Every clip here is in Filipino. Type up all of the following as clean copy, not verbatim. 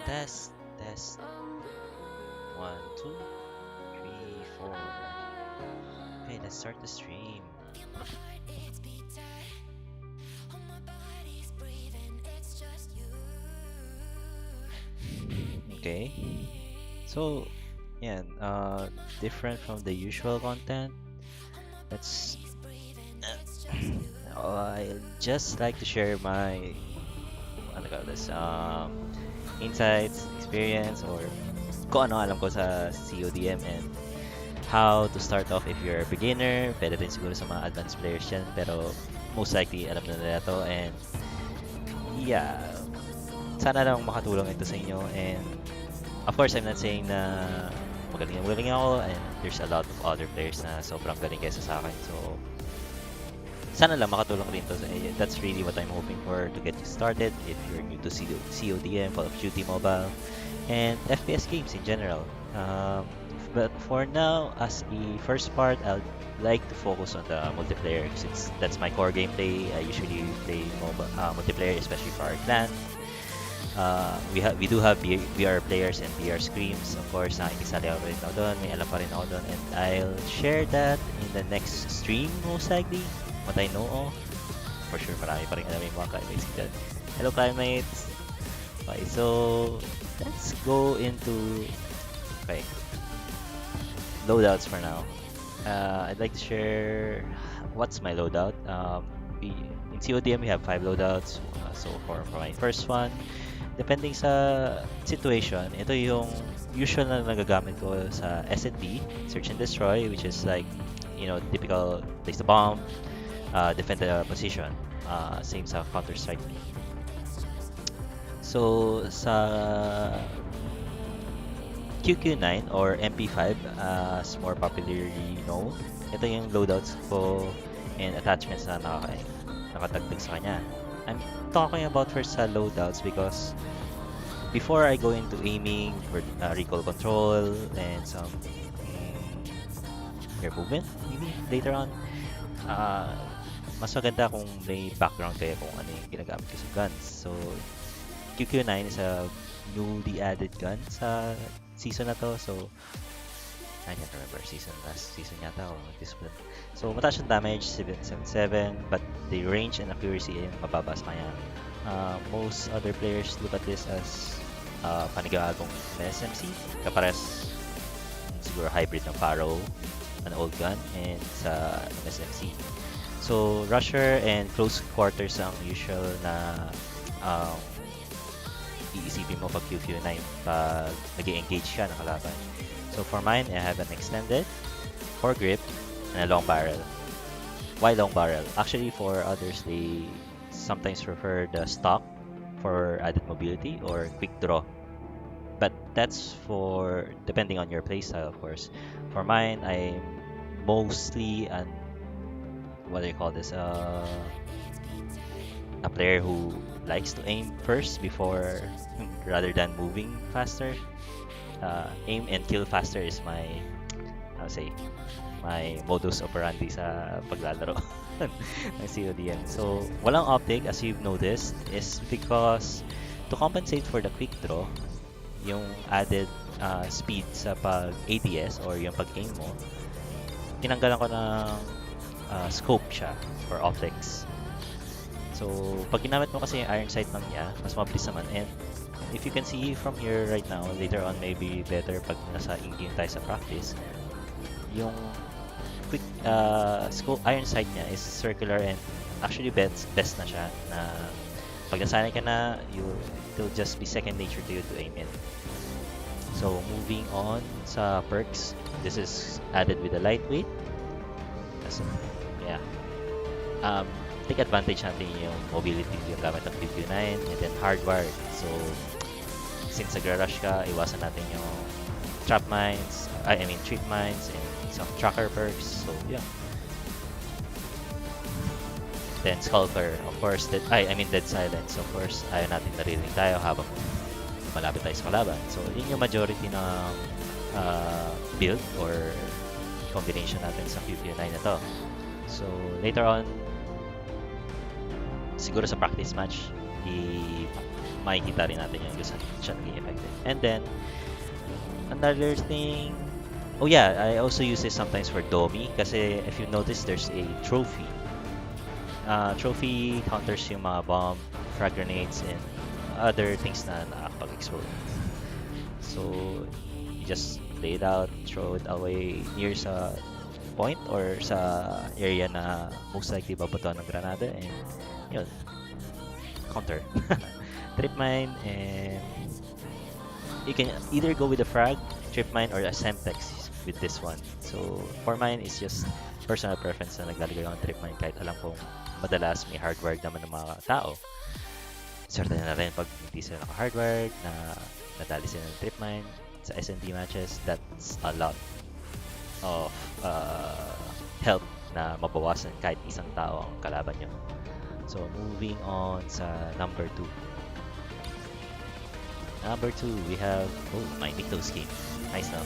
Test, test. 1, 2, 3, 4. Okay, let's start the stream. Okay. So, yeah, different from the usual content. Let's. I just like to share my ano call this insights, experience, or kung ano alam ko sa CODM and how to start off if you're a beginner. Pwede din siguro sa mga advanced players yan, pero most likely alam na nila to. And yeah, sana lang makatulong ito sa inyo. And of course, I'm not saying na magaling ako, and there's a lot of other players na sobrang galing kaysa sa akin. So, sana lang makatulong rin to sa inyo. That's really what I'm hoping for to get you started if you're new to CODM, Call of Duty Mobile, and FPS games in general. But for now, as a first part, I'd like to focus on the multiplayer since that's my core gameplay. I usually play mobile multiplayer, especially for our clan. We do have VR players and VR screams. Of course, nakikisali ako rin ako doon. May alam pa rin ako doon. And I'll share that in the next stream, most likely. What I know of. For sure, marami pa rin alam yung mga climates dyan. Hello, climates! Okay, so let's go into loadouts for now. I'd like to share what's my loadout. In CODM, we have 5 loadouts. So for my first one, depending sa situation, ito yung usual na nagagamit ko sa S&D, Search and Destroy, which is like, typical place the bomb, defend the position. Same sa Counter-Strike. So sa QQ9 or MP5 as more popularly known, ito yung loadouts ko and attachments na nakatagdag sa kanya. I'm talking about first sa loadouts because before I go into aiming, recoil control, and some air movement, maybe later on, mas maganda kung may background kayo kung ano yung ginagamit ko sa guns. So, QQ9 is a newly added gun sa season na to. So, I can't remember last season yata o this one. So, mataas yung damage, 777, but the range and accuracy ay mababa sa kanya. Most other players look at this as panigagong SMC, kapares siguro hybrid ng Pharaoh, an old gun, and sa SMC. So, rusher and close quarters ang usual na iisipin mo pag QQ9 pag nag-engage ka ng kalaban. So for mine, I have an extended, foregrip, and a long barrel. Why long barrel? Actually, for others, they sometimes prefer the stock for added mobility or quick draw. But that's for depending on your playstyle, of course. For mine, I'm mostly what do you call this? A player who likes to aim first before rather than moving faster. Aim and kill faster is my modus operandi sa paglalaro ng CODM. So, walang optic as you've noticed is because to compensate for the quick draw, yung added speed sa pag-ADS or yung pag-aim mo, tinanggalan ko ng scope siya for optics. So, pag ginamit mo kasi yung iron sight lang niya, mas mabilis naman. And if you can see from here right now, later on maybe better pag nasa in-game tayo sa practice, yung quick scope iron sight niya is circular and actually best na siya na pag nasanay ka na, it'll just be second nature to you to aim in. So, moving on sa perks, this is added with a lightweight. So, yeah. Take advantage natin yung mobility yung gamit ng QQ9 and then hardwired. So, since nagra-rush ka, iwasan natin yung trip mines and some tracker perks. So, yeah. Then, Skulker, of course, dead silence. Of course, ayaw natin narinig tayo habang malapit tayo sa kalaban. So, yun yung majority ng build or combination natin sa QQ9 na to. So, later on, siguro sa practice match, makikita rin natin yung kung saan siya naging effective. And then, another thing, oh yeah, I also use this sometimes for Domi kasi if you notice, there's a trophy. Trophy counters yung mga bomb, frag grenades, and other things na nakakapag-explode. So, you just lay it out, throw it away near sa point or sa area na most likely babato ng granada, and yun, counter. Trip mine, and you can either go with a frag, trip mine, or a semtex with this one. So, for mine, it's just personal preference na naglalagay ako ng trip mine kahit alam kong madalas may hardwired naman ng mga tao. Swerte na rin pag hindi sila naka-hardwired, na nadali sila ng trip mine sa SND matches. That's a lot of help na mabawasan kahit isang tao ang kalaban nyo. So, moving on sa number 2. Number 2, we have, my Mythos game. Nice, no?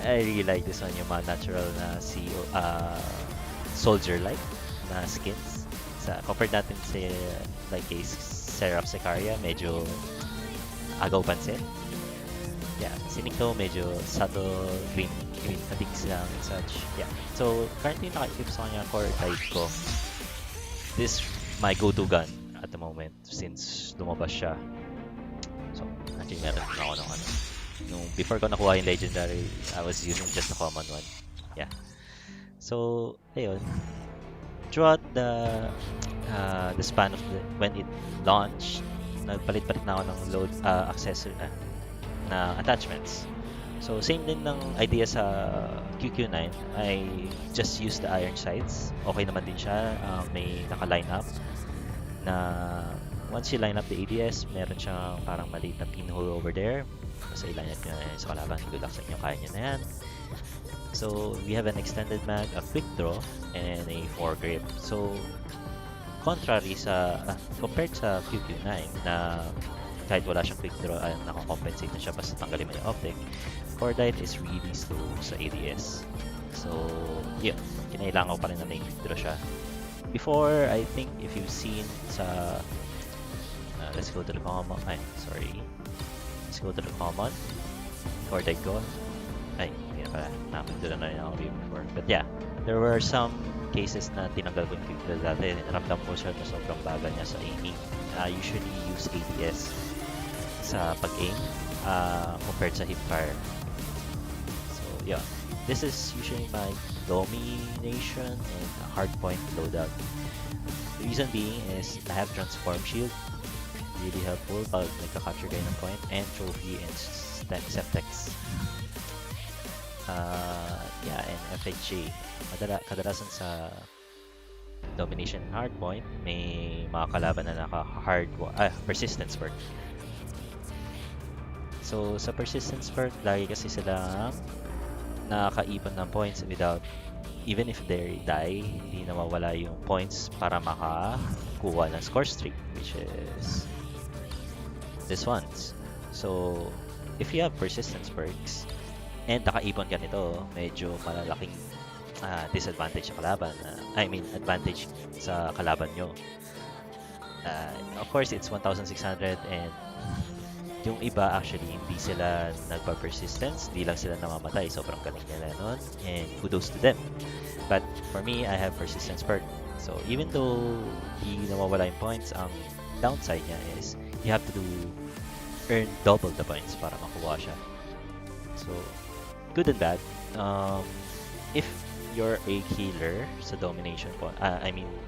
I really like this one, yung mga natural na soldier-like na skins. Compared natin sa like a Seraph Sicaria, medyo agaw pansin. Yeah, si Nikto medyo subtle, green attacks lang and such. Yeah, so currently naka-equip sa kanya core type ko. This my go-to gun at the moment since lumabas siya. So, actually meron na ako nung before ko nakuha yung legendary, I was using just the common one. Yeah. So, ayun. Throughout the span of when it launched, nagpalit-palit na ako ng load accessory na attachments. So same din ng idea sa QQ9. I just use the iron sights. Okay naman din siya. May naka-line up na once you line up the ADS, meron siyang parang maliit na pinhole over there. Basta i-line up nyo na sa kalaban. Good luck sa inyo, kaya nyo na yan. So we have an extended mag, a quick draw, and a foregrip. So contrary sa compared sa QQ9 na kahit wala siyang quick draw, nakakompensate na siya basta tanggalin mo yung optic. Cordite is really slow sa ADS. So yeah, kinailangan ko pa rin na may quick draw siya. Before, I think if you've seen sa let's go to the common. Let's go to the common. Cordite ko. Hindi na pala. Nakapagdala na rin ako before. But yeah, there were some cases na tinanggal ko yung quick draw dati. Ramdam ko siya na sobrang bagal niya sa aiming. I usually use ADS sa pag-aim compared sa hipfire. So yeah, this is usually my domination and hardpoint loadout. The reason being is I have transform shield, really helpful pag nagka-capture kayo ng point, and trophy and septex. Yeah, and FHA. Kadalasan sa domination and hardpoint, may mga kalaban na persistence perk. So sa persistence perk, lagi kasi silang nakakaipon ng points without, even if they die, hindi nawawala yung points para makakuha ng score streak, which is this ones. So if you have persistence perks and nakaipon ka nito, medyo malalaking disadvantage sa kalaban. Advantage sa kalaban nyo. Of course, it's 1,600 and yung iba actually hindi sila nagpa-persistence, hindi lang sila namamatay. Sobrang galing nila nun and kudos to them. But for me, I have persistence perk. So even though hindi nawawala yung points, ang downside niya is you have to earn double the points para makuha siya. So good and bad. If you're a killer sa domination point,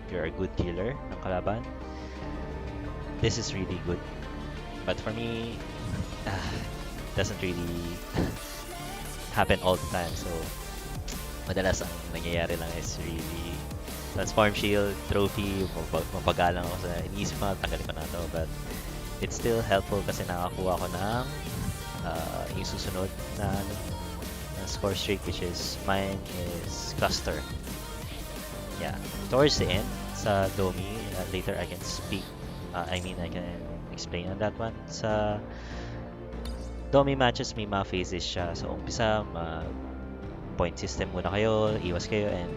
you're a good killer ng kalaban, this is really good. But for me, doesn't really happen all the time. So madalas ang nangyayari lang is really transform shield, trophy, mapagalang ako sa iniisip mo, tanggalin ko na to. But it's still helpful kasi nakakuha ko ng yung susunod na score streak, which is mine is cluster. Yeah, towards the end sa Domi, later I can speak. I can explain on that one. Sa Domi matches may mga phases siya. So umpisa, point system muna kayo, iwas kayo, and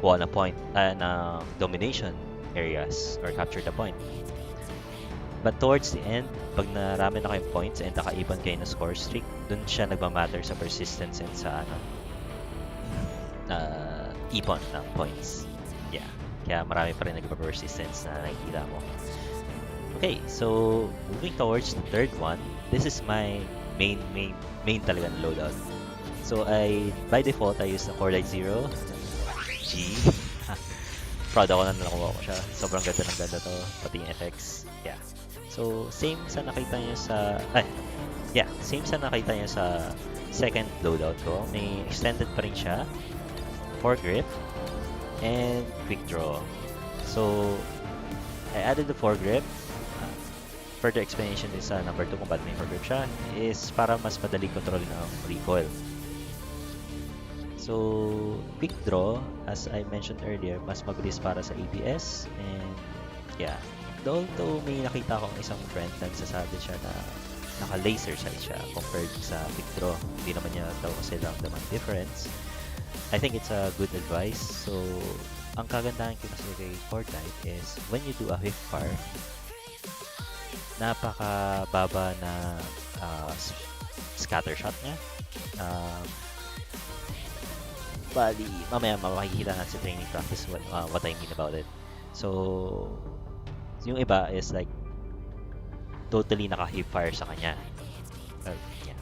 kuha na point na domination areas or capture the point. But towards the end, pag narami na kayong points and nakaipon kayo na score streak, dun siya nagmamatter sa persistence and sa ipon ng points. Yeah. Kaya marami pa rin nagpa-persistence na nakikita mo. Okay, so moving towards the third one, this is my main talaga na loadout. So by default, I use the 4.0 G. Proud ako na nakuha ko siya. Sobrang ganda ng ganda to, pati yung effects. Yeah. So same sa nakita niyo sa second loadout ko. May extended pa rin siya, foregrip, and quick draw. So I added the foregrip. Further explanation is sa number 2 kung ba't may foregrip siya is para mas madali kontrolin ang recoil. So quick draw, as I mentioned earlier, mas mabilis para sa ABS, and yeah, although may nakita akong isang friend nagsasabi siya na naka-laser sight siya compared sa quick draw. Hindi naman niya daw kasi damdaman difference. I think it's a good advice. So ang kagandahan ko kasi kay Fortnite is when you do a whip fire, napakababa na scatter shot niya. Bali, mamaya makikita natin sa training practice what I mean about it. So, yung iba is like totally naka-hip fire sa kanya. Yeah.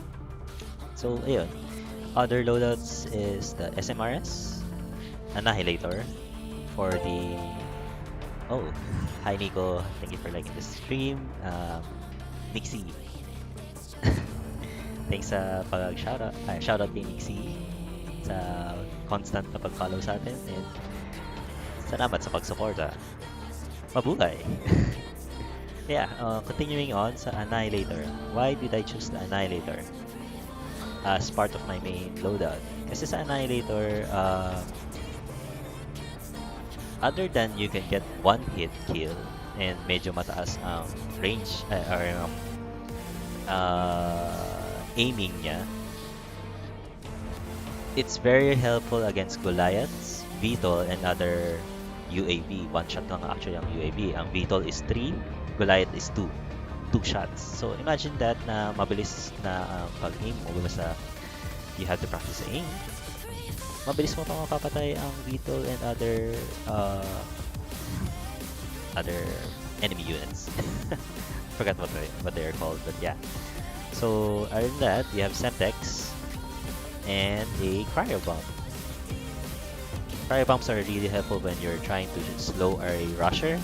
So, ayun. Other loadouts is the SMRS, Annihilator for the... Oh, hi Nico, thank you for liking the stream. Nixie, thanks sa pag-shoutout. Shoutout kay Nixie sa constant na pag-follow sa atin, and salamat sa pag-suporta. Mabuhay! Yeah, continuing on sa Annihilator. Why did I choose the Annihilator as part of my main loadout? Kasi sa Annihilator, other than you can get one hit kill and medyo mataas ang range or aiming niya, it's very helpful against Goliaths, VTOL, and other UAV. One shot lang actually ang UAV. Ang VTOL is 3, Goliath is 2. 2 shots. So imagine that na mabilis na pag-aim mo basta you have to practice aim. Mabilis mo pa mapapatay ang VTOL and other enemy units. Forgot what they are called, but yeah. So other than that, you have Semtex and a cryo bomb. Cryo bombs are really helpful when you're trying to slow a rusher.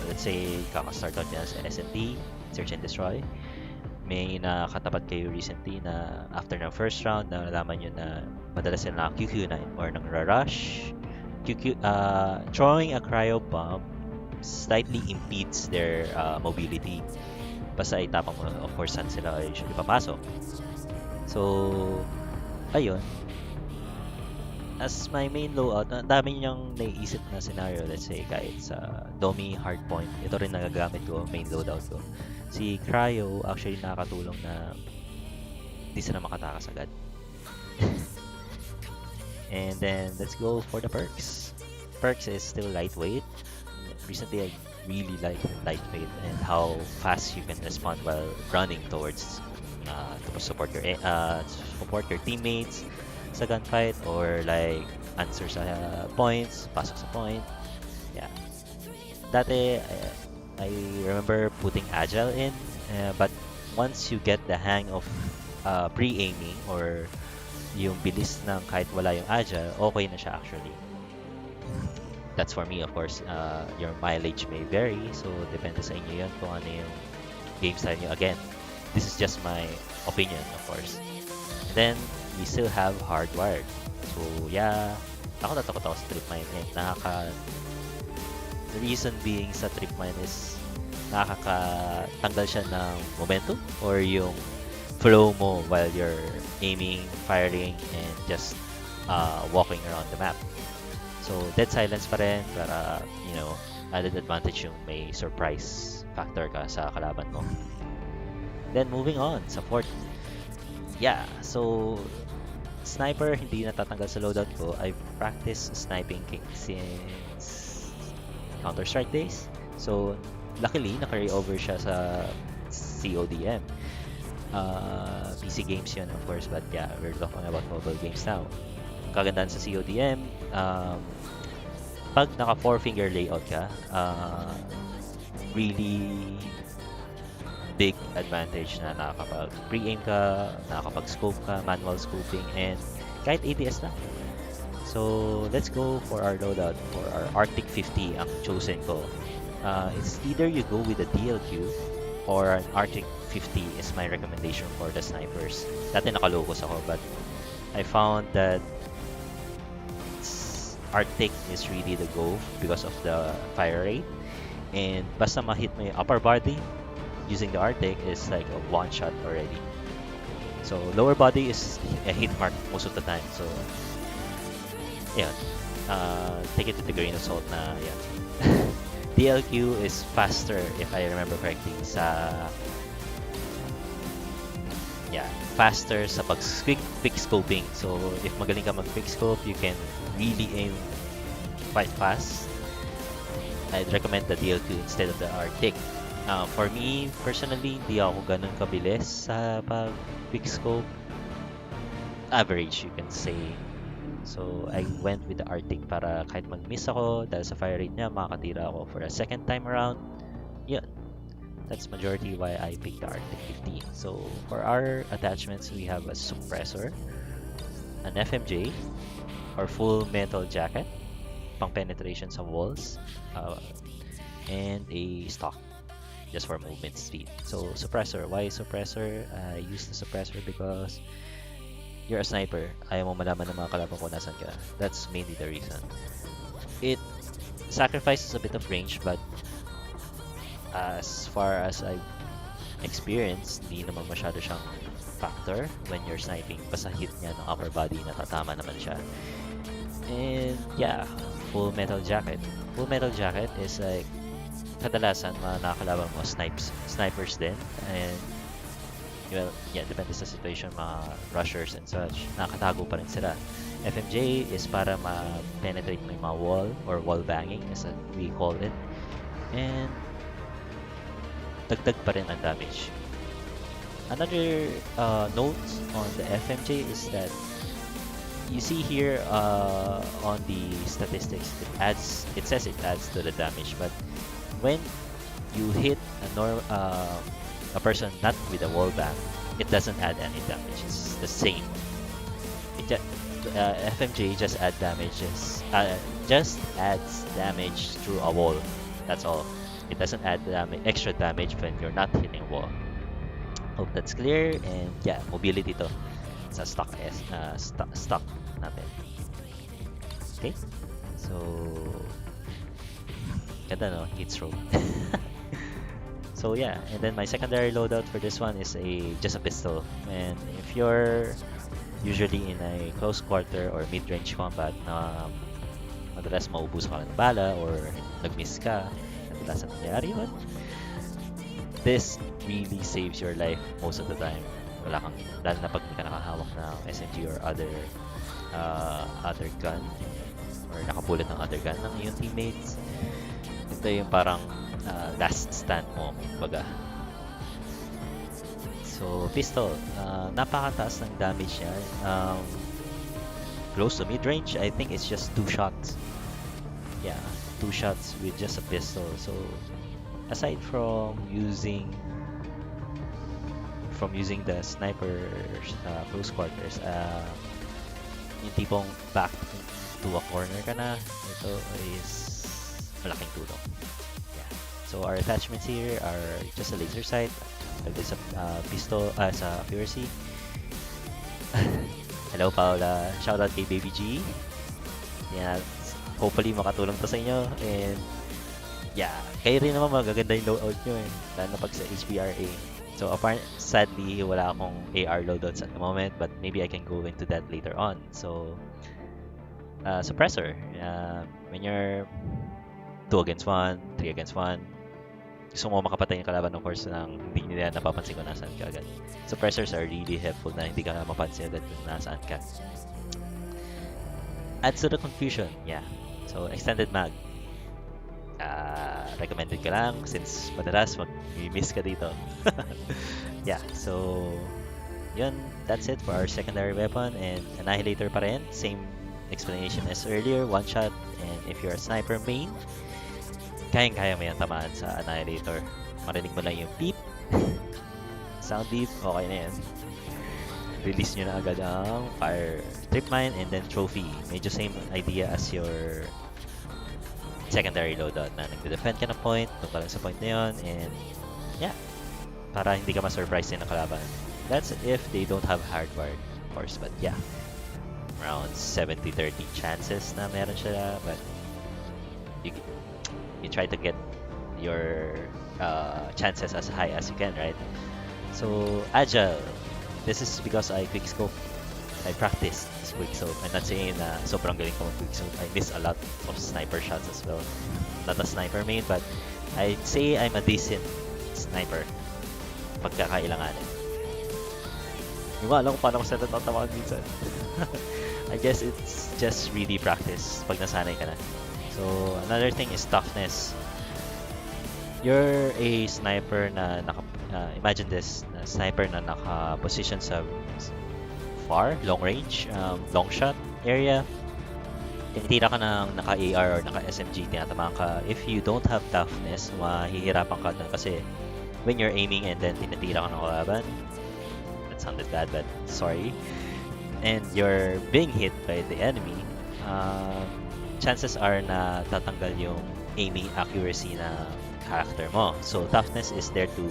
Let's say kaka-start out niya sa SND, Search and Destroy. May nakatapat kayo recently na after ng first round, na nalaman nyo na madalas sila na QQ9 or nang rush. Throwing a cryo bomb slightly impedes their mobility. Basta itapang mo, of course, saan sila usually papasok. So, ayun. As my main loadout, ang dami niyang naiisip na scenario. Let's say, kahit sa Domi Hardpoint, ito rin nagagamit ko, main loadout ko. Si Cryo actually nakakatulong na hindi sila makatakas agad. And then, let's go for the perks. Perks is still lightweight. Recently, I really like lightweight and how fast you can respond while running towards to support your teammates sa gunfight, or like answer sa points, pasok sa point. Yeah. Dati, I remember putting agile in, but once you get the hang of pre-aiming or yung bilis ng kahit wala yung agile, okay na siya actually. That's for me, of course. Your mileage may vary, so depende sa inyo yun kung ano yung game style nyo. Again, this is just my opinion, of course. And then, we still have hardwired. So, yeah, ako natakot ako sa trip mine. The reason being sa trip mine is nakakatanggal siya ng momentum or yung flow mo while you're aiming, firing, and just walking around the map. So, dead silence pa rin para, added advantage yung may surprise factor ka sa kalaban mo. Then, moving on sa fourth. Yeah, so, sniper, hindi natatanggal sa loadout ko. I've practiced sniping since Counter-Strike days. So, luckily, na-carry over siya sa CODM. PC games yun, of course, but yeah, we're talking about mobile games now. Ang kagandahan sa CODM, pag naka 4-finger layout ka, really big advantage na nakakapag pre-aim ka, nakakapag-scope ka, manual scoping, and kahit ADS lang. So, let's go for our loadout. For our Arctic 50, ang chosen ko. It's either you go with a DLQ or an Arctic 50 is my recommendation for the snipers. Dati nakalogos ako, but I found that Arctic is really the go because of the fire rate. And basta ma-hit mo yung upper body, using the Arctic is like a one shot already. So lower body is a hit mark most of the time. So yeah, take it with a grain of salt na yeah. DLQ is faster if I remember correctly sa faster sa pag quick scoping. So if magaling ka mag quick scope, you can really aim quite fast. I'd recommend the DLQ instead of the Arctic. For me, personally, hindi ako ganun kabilis sa pag quick scope. Average, you can say. So, I went with the Arctic para kahit mag-miss ako dahil sa fire rate niya, makakatira ako for a second time around. Yun. That's majority why I picked the Arctic 50. So, for our attachments, we have a suppressor, an FMJ, or full metal jacket, pang penetration sa walls, and a stock just for movement speed. So suppressor, why suppressor? I use the suppressor because you're a sniper. Ayaw mo malaman ng mga kalaban ko nasan ka. That's mainly the reason. It sacrifices a bit of range, but as far as I've experienced, hindi naman masyado siyang factor when you're sniping. Basta hit niya ng upper body, natatama naman siya. And yeah, full metal jacket. Full metal jacket is like kadalasan mga nakakalaban mo snipers din, and well, yeah, depende sa situation, mga rushers and such, nakatago pa rin sila. FMJ is para ma-penetrate mo yung mga wall or wall banging as we call it, and dagdag pa rin ang damage. Another note on the FMJ is that you see here on the statistics, it says it adds to the damage, but when you hit a person not with a wall bang, it doesn't add any damage. It's the same. FMJ just adds damage through a wall. That's all. It doesn't add extra damage when you're not hitting a wall. Hope that's clear. And yeah, mobility to sa stock natin. Okay, so ganda no, heat stroke. So yeah, and then my secondary loadout for this one is just a pistol. And if you're usually in a close quarter or mid-range combat na madalas maubos ka ng bala or nag-miss ka, madalas ang nangyari yun, this really saves your life most of the time. Wala kang, lalo na pag hindi ka nakahawak ng SMG or other gun or nakapulot ng other gun ng iyong teammates. Ito yung parang last stand mo, baga. So, pistol, napakataas ng damage niya. Close to mid-range, I think it's just 2 shots. Yeah, 2 shots with just a pistol. So, aside from using the sniper's close quarters, yung tipong back to a corner ka na, ito is malaking tulong. Yeah. So our attachments here are just a laser sight, there's a pistol, sa accuracy. Hello Paula, shoutout kay Baby G. Yeah, hopefully makatulong to sa inyo, and yeah, kayo rin naman magaganda yung loadout nyo lalo na pag sa HBRA. So sadly, wala akong AR loadouts at the moment, but maybe I can go into that later on. So, suppressor. When you're 2 against 1, 3 against 1, gusto mo makapatay yung kalaban, of course, nang hindi nila napapansin kung nasaan ka agad. Suppressors are really helpful na hindi ka mapansin agad kung nasaan ka. Adds to the confusion, yeah. So, extended mag. recommended ka lang since madalas mag-miss ka dito. Yeah, so yun, that's it for our secondary weapon and Annihilator pa rin. Same explanation as earlier, one shot, and if you're a sniper main, kayang-kaya mo yan tamaan sa Annihilator. Marinig mo lang yung beep, sound beep, okay na yan. Release nyo na agad ang fire trip mine and then trophy. Medyo same idea as your secondary loadout na nagde-defend ka na point, doon ka lang sa point na yun, and yeah, para hindi ka ma-surprise din ng kalaban. That's if they don't have hardware, of course, but yeah, around 70-30 chances na meron siya, but you try to get your chances as high as you can, right? So, Agile, this is because I quickscope. I practiced quickscope. I'm not saying na sobrang galing ko mag-quickscope. I miss a lot of sniper shots as well. Not a sniper main, but I'd say I'm a decent sniper pagkakailanganin. Yung alam ko paano ko sa natatamaan minsan. I guess it's just really practice pag nasanay ka na. So, another thing is toughness. You're a sniper na imagine this, na sniper na naka-position sa far, long range, long shot area. Tinitira ka ng naka-AR or naka-SMG, tinatamaan ka. If you don't have toughness, mahihirapan ka dun kasi when you're aiming and then tinitira ka ng kalaban, that sounded bad, but sorry, and you're being hit by the enemy, chances are na tatanggal yung aiming accuracy na character mo. So toughness is there to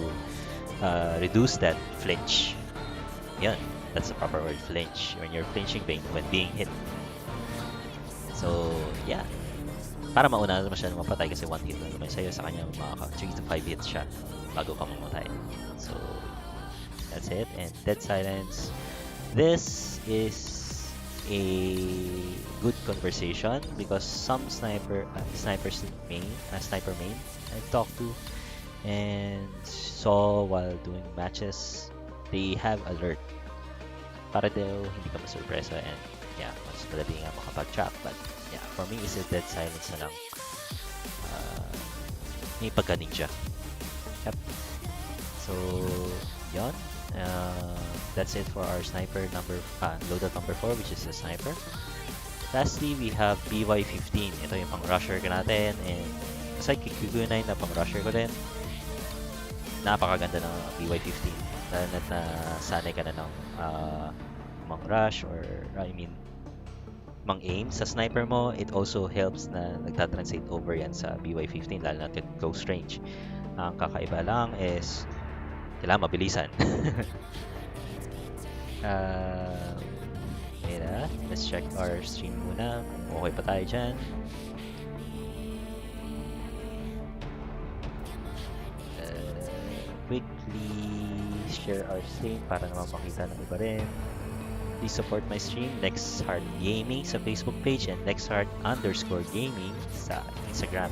reduce that flinch. Yun, that's the proper word, flinch. When you're flinching when being hit. So yeah, para mauna naman siya mapatay kasi one hit lang naman sa'yo, sa kanya makaka 3 to 5 hits siya bago ka mamatay. So that's it. And Dead Silence, this is a good conversation because some sniper main I've talked to and saw while doing matches, they have alert para daw hindi ka masurpresa, and yeah, mas madali nga makapag-trap. But yeah, for me is a Dead Silence na lang, may pagka-ninja. Yep. So yun, that's it for our sniper loadout number 4, which is a sniper. Lastly, we have BY-15. Ito yung pang-rusher ka natin, and aside kay QQ9 na pang-rusher ko din, napakaganda ng BY-15. Dahil na sanay ka na ng mang-rush or mang-aim sa sniper mo, it also helps na nagtatranslate over yan sa BY-15, lalo na close range. Ang kakaiba lang is kailangan mabilisan. Let's check our stream muna. Okay pa tayo dyan. Quickly share our stream para naman makita ng iba rin. Please support my stream, Lexheart Gaming sa Facebook page and Lexheart_gaming sa Instagram.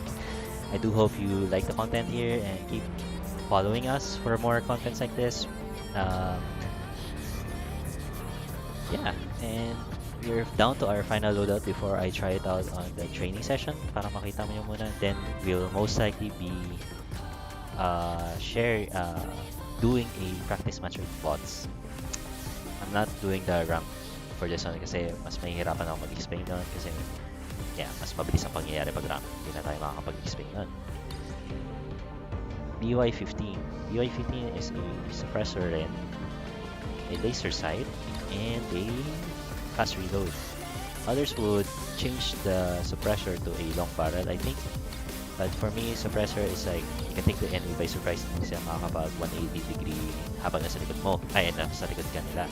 I do hope you like the content here and keep following us for more contents like this. Yeah, and we're down to our final loadout before I try it out on the training session para makita mo yun muna. Then we'll most likely be doing a practice match with bots. I'm not doing the rank for this one kasi mas mahihirapan ako mag-explain nun kasi yeah, mas mabilis ang pangyayari pag rank. Hindi na tayo makakapag-explain nun. BY-15. BY-15 is a suppressor rin, a laser sight, and a fast reload. Others would change the suppressor to a long barrel, I think. But for me, suppressor is like, you can take the enemy by surprise kasi makakapag 180 degree habang nasa likod mo. Nasa likod ka nila.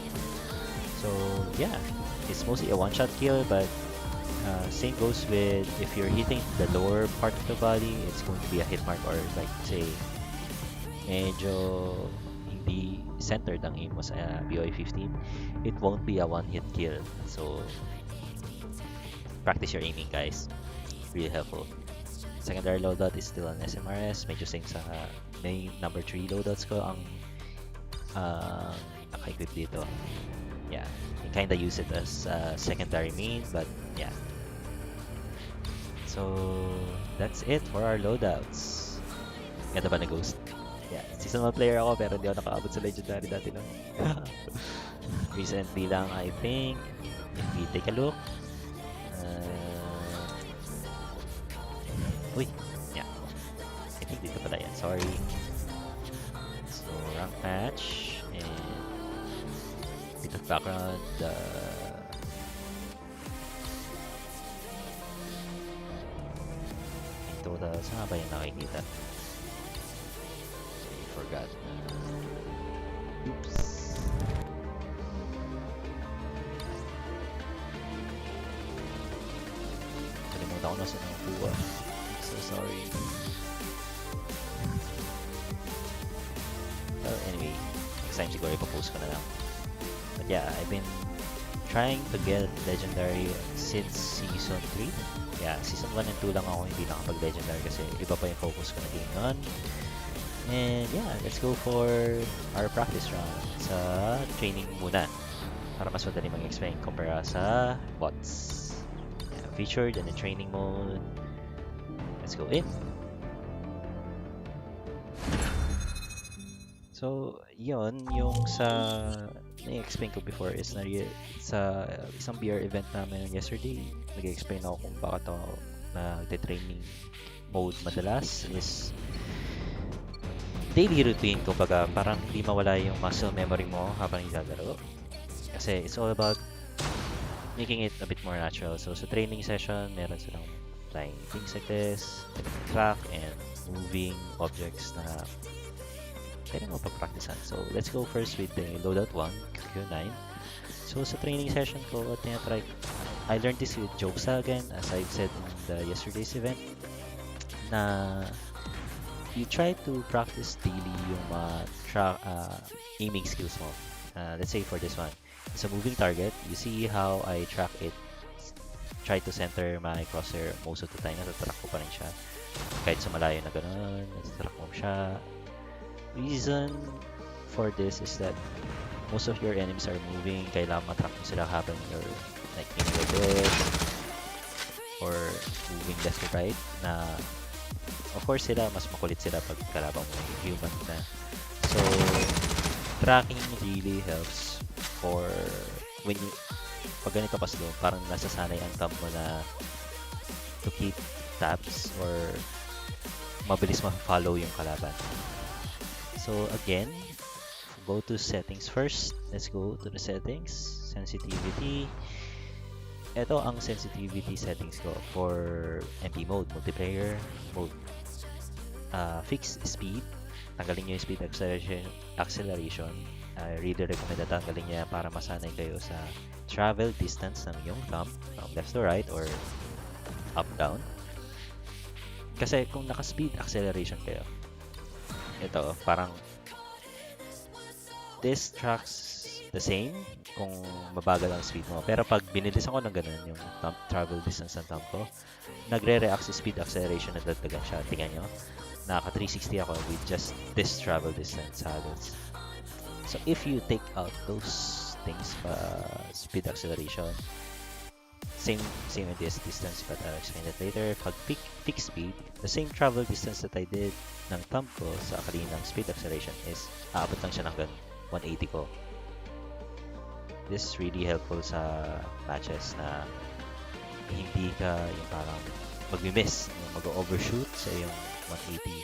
So yeah, it's mostly a one-shot kill, but same goes with if you're hitting the lower part of the body, it's going to be a hit mark, or like say, medyo hindi centered ang aim mo sa BY-15, it won't be a one-hit kill. So practice your aiming, guys. Really helpful. Secondary loadout is still an SMRS. Medyo same sa may number 3 loadouts ko ang naka-equip dito. Yeah, you kinda use it as secondary main, but yeah. So that's it for our loadouts. Ganda ba na Ghost? Yeah, season 1 player ako pero hindi ako nakaabot sa Legendary dati nun. Recently lang, I think. If we take a look. Uy, yeah. I think dito pala yan. Sorry. So, rank match. And bit of background. In total, saan ba yung nakikita? I forgot. Oops. Kalimutan ko na sa nakakuha. So sorry. Well, anyway, next time siguro ipapost ko na lang. But yeah, I've been trying to get Legendary since Season 3. Yeah, Season 1 and 2 lang ako hindi nakapag-Legendary kasi iba pa yung focus ko na game nun. And yeah, let's go for our practice round sa training muna para mas madali mag-explain kumpara sa bots. Yeah, featured in the training mode. Let's go in. So, yon yung sa na-explain ko before is sa isang BR event namin yesterday. Nag-explain ako kung bakit ako nag-training mode madalas is daily routine, kumbaga parang hindi mawala yung muscle memory mo habang naglalaro. Kasi it's all about making it a bit more natural. So sa training session, meron silang flying things like this, track and moving objects na pwede mo pag-practicean. So let's go first with the loadout 1, Q9. So sa training session ko, tinatry, I learned this with Jokesa again, as I've said in the yesterday's event, na you try to practice daily yung aiming skills mo. Let's say for this one, it's a moving target. You see how I track it. Try to center my crosshair most of the time. Natatrack ko pa rin siya. Kahit sa malayo na ganun, natatrack mo siya. Reason for this is that most of your enemies are moving. Kailangan matrack mo sila habang you're like aiming like this or moving left to right na of course sila, mas makulit sila pag kalabang mo human na. So, tracking really helps for when you, pag ganito ka slow, parang nasasanay ang thumb mo na to keep tabs or mabilis ma-follow yung kalaban. So, again, go to settings first. Let's go to the settings, sensitivity. Ito ang sensitivity settings ko for MP mode, multiplayer mode. Fixed speed, tanggalin nyo yung speed acceleration. I really recommend na tanggalin nyo yan para masanay kayo sa travel distance ng iyong thumb from left to right or up down. Kasi kung naka-speed acceleration kayo, ito parang this tracks the same kung mabagal ang speed mo. Pero pag binilisan ko ng ganun yung travel distance ng thumb ko, nagre-react sa speed acceleration na dagdagan siya. Tingnan nyo. Naka 360 ako with just this travel distance halos. So if you take out those things speed acceleration, same with this distance, but I'll explain it later. Pag fixed speed, the same travel distance that I did ng thumb ko sa kaninang speed acceleration is aabot lang siya ng 180 ko. This is really helpful sa matches na hindi ka yung parang mag-miss, mag-overshoot sa yung 180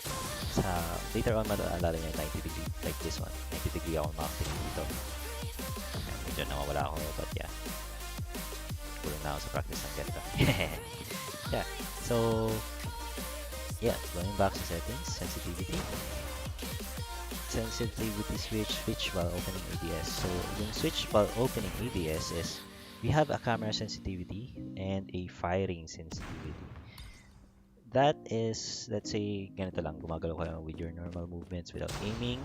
sa later on maalala niya 90 degree like this one. 90 degree ako makatingin dito. Medyo nawawala ako but yeah. Kulang na ako sa practice ng ganito. Yeah. So yeah, going back to settings, sensitivity switch while opening ABS. So yung switch while opening ABS is we have a camera sensitivity and a firing sensitivity. That is, let's say, ganito lang, gumagalaw kayo with your normal movements without aiming.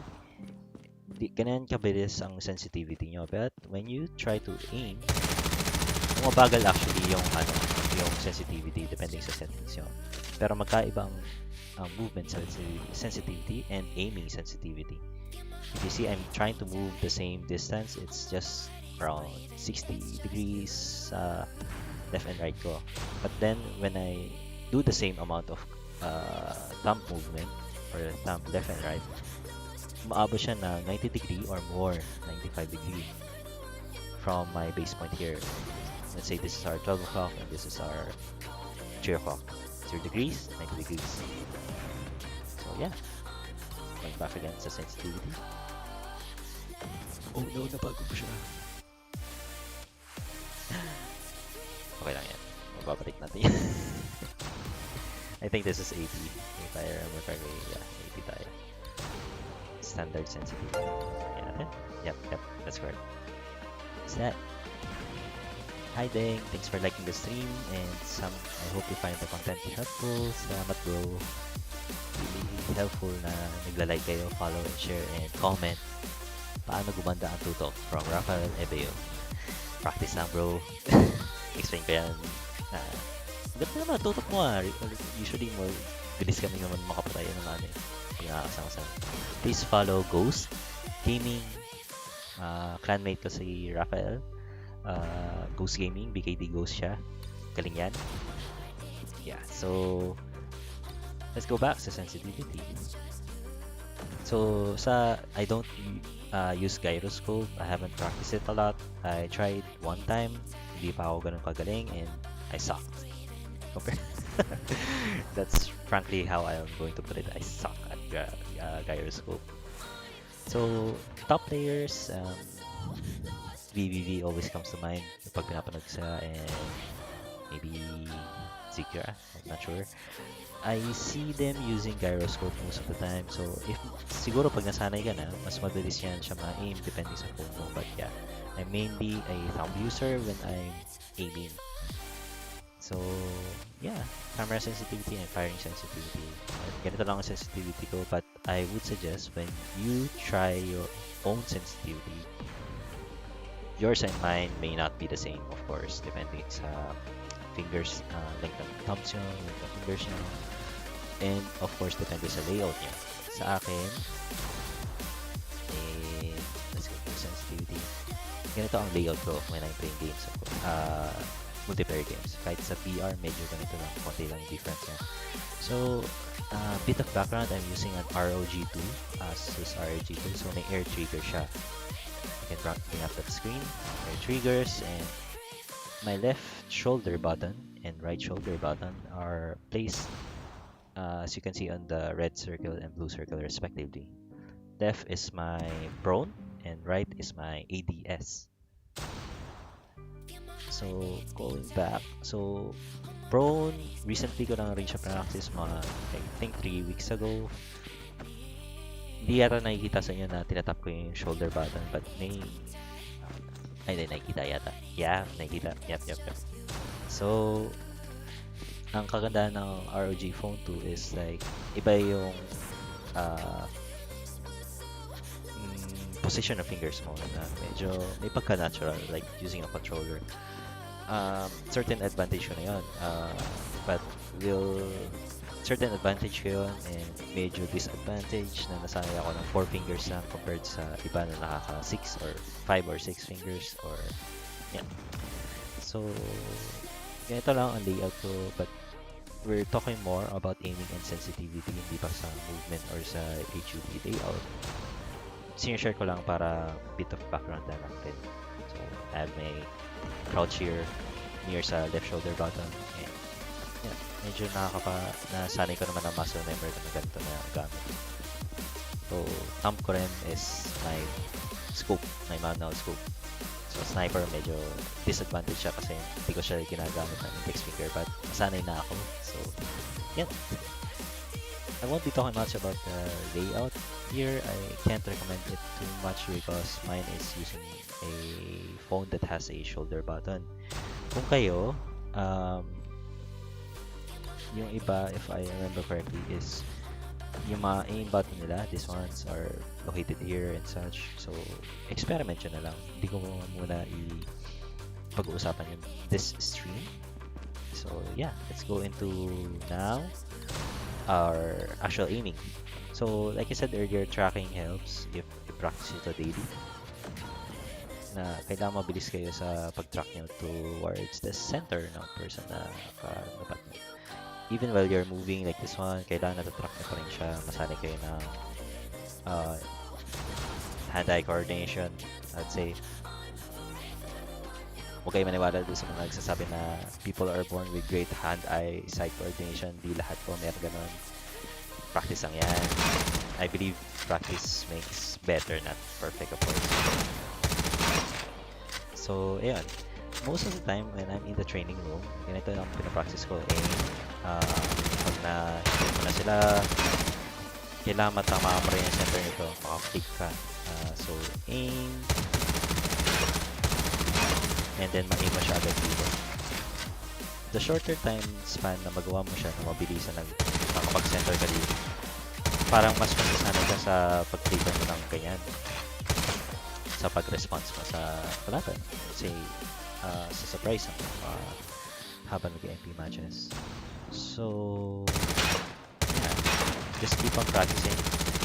Ganyan kabilis ang sensitivity nyo. But when you try to aim, bumabagal actually yung sensitivity depending sa settings nyo. Pero magkaiba ang movement sensitivity and aiming sensitivity. If you see, I'm trying to move the same distance. It's just around 60 degrees left and right ko. But then when I do the same amount of thumb movement, for the thumb, left and right, maabot siya ng 90 degree or more, 95 degree from my base point here. Let's say this is our 12 o'clock and this is our 3 o'clock. 0 degrees, 90 degrees. So yeah, going back again sa sensitivity. Oh no, nabago ko siya. Okay lang yan. Mababalik natin yan. I think this is 80. If I remember correctly, yeah, 80 tayo. Standard sensitivity. Ayan natin. Yep, that's correct. What's that? Hi Deng, thanks for liking the stream and I hope you find the content helpful. Salamat bro. Really helpful na nagla-like kayo, follow and share and comment. Paano gumanda ang tutok from Rafael Ebeo. Practice lang bro. Explain ko yan. Ganda naman tutok mo Usually mo bilis kami naman makapatay ng ano pinakasama. Please follow Ghost Gaming. Clanmate ko si Rafael. Ghost Gaming, BKD Ghost siya. Galing yan. Yeah, so let's go back sa sensitivity. So I don't use gyroscope. I haven't practiced it a lot. I tried one time. Hindi pa ako ganun kagaling and I sucked. That's frankly how I'm going to put it. I suck at gyroscope. So top players, VVV always comes to mind pag pinapanood sila and maybe Zikra, I'm not sure. I see them using gyroscope most of the time. So if siguro pag nasanay ka na, mas mabilis yan siya ma-aim depending sa phone mo. But yeah, I'm mainly a thumb user when I'm aiming. So yeah, camera sensitivity and firing sensitivity. Ganito lang ang sensitivity ko, but I would suggest when you try your own sensitivity, yours and mine may not be the same, of course, depending sa fingers, length ng thumbs nyo, length ng fingers nyo, and of course, depende sa layout nyo. Sa akin, let's go to sensitivity. Ganito ang layout ko when I'm playing games, multiplayer games. Kahit sa VR, medyo ganito lang, konti lang yung difference niya. So, bit of background, I'm using an ROG2, Asus ROG2, so may air trigger siya. You can bring up the screen, air triggers, and my left shoulder button and right shoulder button are placed, as you can see, on the red circle and blue circle respectively. Left is my prone and right is my ADS. So going back, so prone, recently ko lang rin siya practice mga I think 3 weeks ago. Hindi yata nakikita sa inyo na tinatap ko yung shoulder button, but may hindi nakikita yata. Yeah, nakikita. Yep. So ang kagandahan ng ROG Phone 2 is like iba yung position of fingers mo na medyo may pagka-natural, like using a controller. Certain advantage ko na yun, but certain advantage ko yun and medyo disadvantage na nasanay ako ng 4 fingers lang compared sa iba na nakaka 6 or 5 or 6 fingers or yeah. So ganito lang ang layout ko, but we're talking more about aiming and sensitivity, hindi pa sa movement or sa HUD layout. Sinishare ko lang para bit of background na lang din. So I have my crouch here near sa left shoulder button and yeah, medyo nasanay ko naman ang muscle memory ko na ganito na gamit. So thumb ko rin is my scope, my manual scope. So sniper medyo disadvantage siya kasi hindi ko siya ginagamit ng index finger, but nasanay na ako. So yeah, I won't be talking much about the layout here. I can't recommend it too much because mine is using a phone that has a shoulder button. Kung kayo, yung iba, if I remember correctly, is yung mga aim button nila, these ones are located here and such. So, experiment yun na lang. Hindi ko muna pag-uusapan yung this stream. So, yeah, let's go into now our actual aiming. So, like I said earlier, tracking helps if you practice ito daily. Na kailangan mabilis kayo sa pag-track nyo towards the center ng person na nakalupat nyo. even while you're moving like this one, kailangan natatrack na pa rin siya. Masanay kayo ng uh, hand-eye coordination. I'd say, huwag kayo maniwala doon sa mga nagsasabi na people are born with great hand-eye sight coordination. Di lahat po meron ganun. Practice lang yan. I believe practice makes better, not perfect, of course. So, ayun. Most of the time, when I'm in the training room, ganito yung pinapractice ko, pag na-hit mo na sila, kailangan matama mo rin yung center nito, maka-click ka. So, aim, and then ma-aim mo siya agad dito. The shorter time span na magawa mo siya na mabilisan na makapag-center ka dito, parang mas masasanay ka sa pag-click mo ng ganyan sa pag-response mo sa kalaban. Say, sa surprise habang nag-MP matches. So, yeah, just keep on practicing.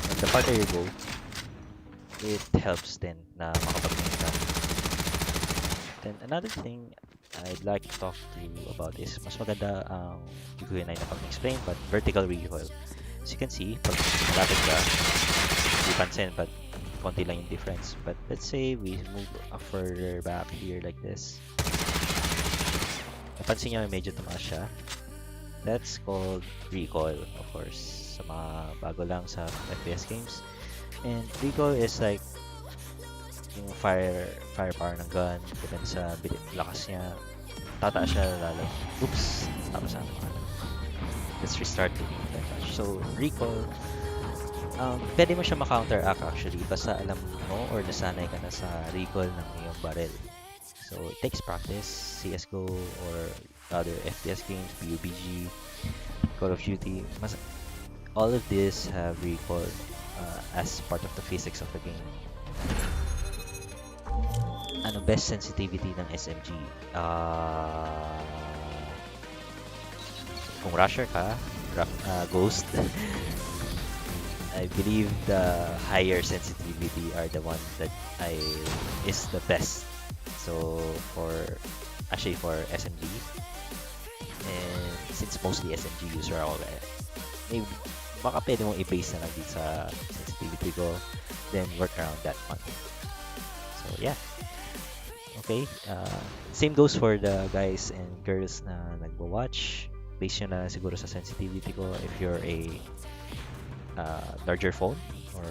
And the farther you go, it helps din na makapag-game ka. Then another thing I'd like to talk to you about is mas maganda ang QQ9 na pag-explain, but vertical recoil. As you can see, pag malapit ka, hindi pansin, but konti lang yung difference. But let's say we move further back here like this. Napansin nyo medyo tumaas siya. That's called recoil, of course, sa mga bago lang sa FPS games. And recoil is like yung firepower ng gun, depende sa lakas niya. Tataas siya lalo. Oops! Tapos na naman. Let's restart the game. So, recoil, pwede mo siya ma-counteract actually basta alam mo or nasanay ka na sa recoil ng iyong barrel. So it takes practice. CSGO or other FPS games, PUBG, Call of Duty, all of this have recoil as part of the physics of the game. Ano best sensitivity ng SMG? Kung rusher ka, Ghost, I believe the higher sensitivity are the one that is the best. So for SMG, and since mostly SMG user ako, maybe baka pwede mong i-base na lang dito sa sensitivity ko, then work around that one. So yeah, okay. Same goes for the guys and girls na nagwa-watch. Base nyo na siguro sa sensitivity ko if you're a larger phone or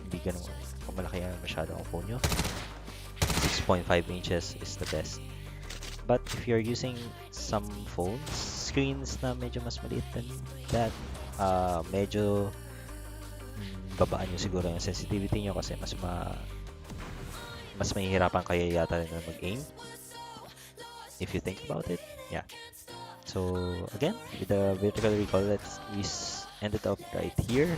hindi ganun kamalaki masyado ang phone nyo. 6.5 inches is the best. But if you're using some phones, screens na medyo mas maliit than that, medyo babaan nyo siguro yung sensitivity nyo kasi mas mahihirapan kayo yata na mag-aim if you think about it. Yeah. So again, with the vertical recoil, we ended up right here.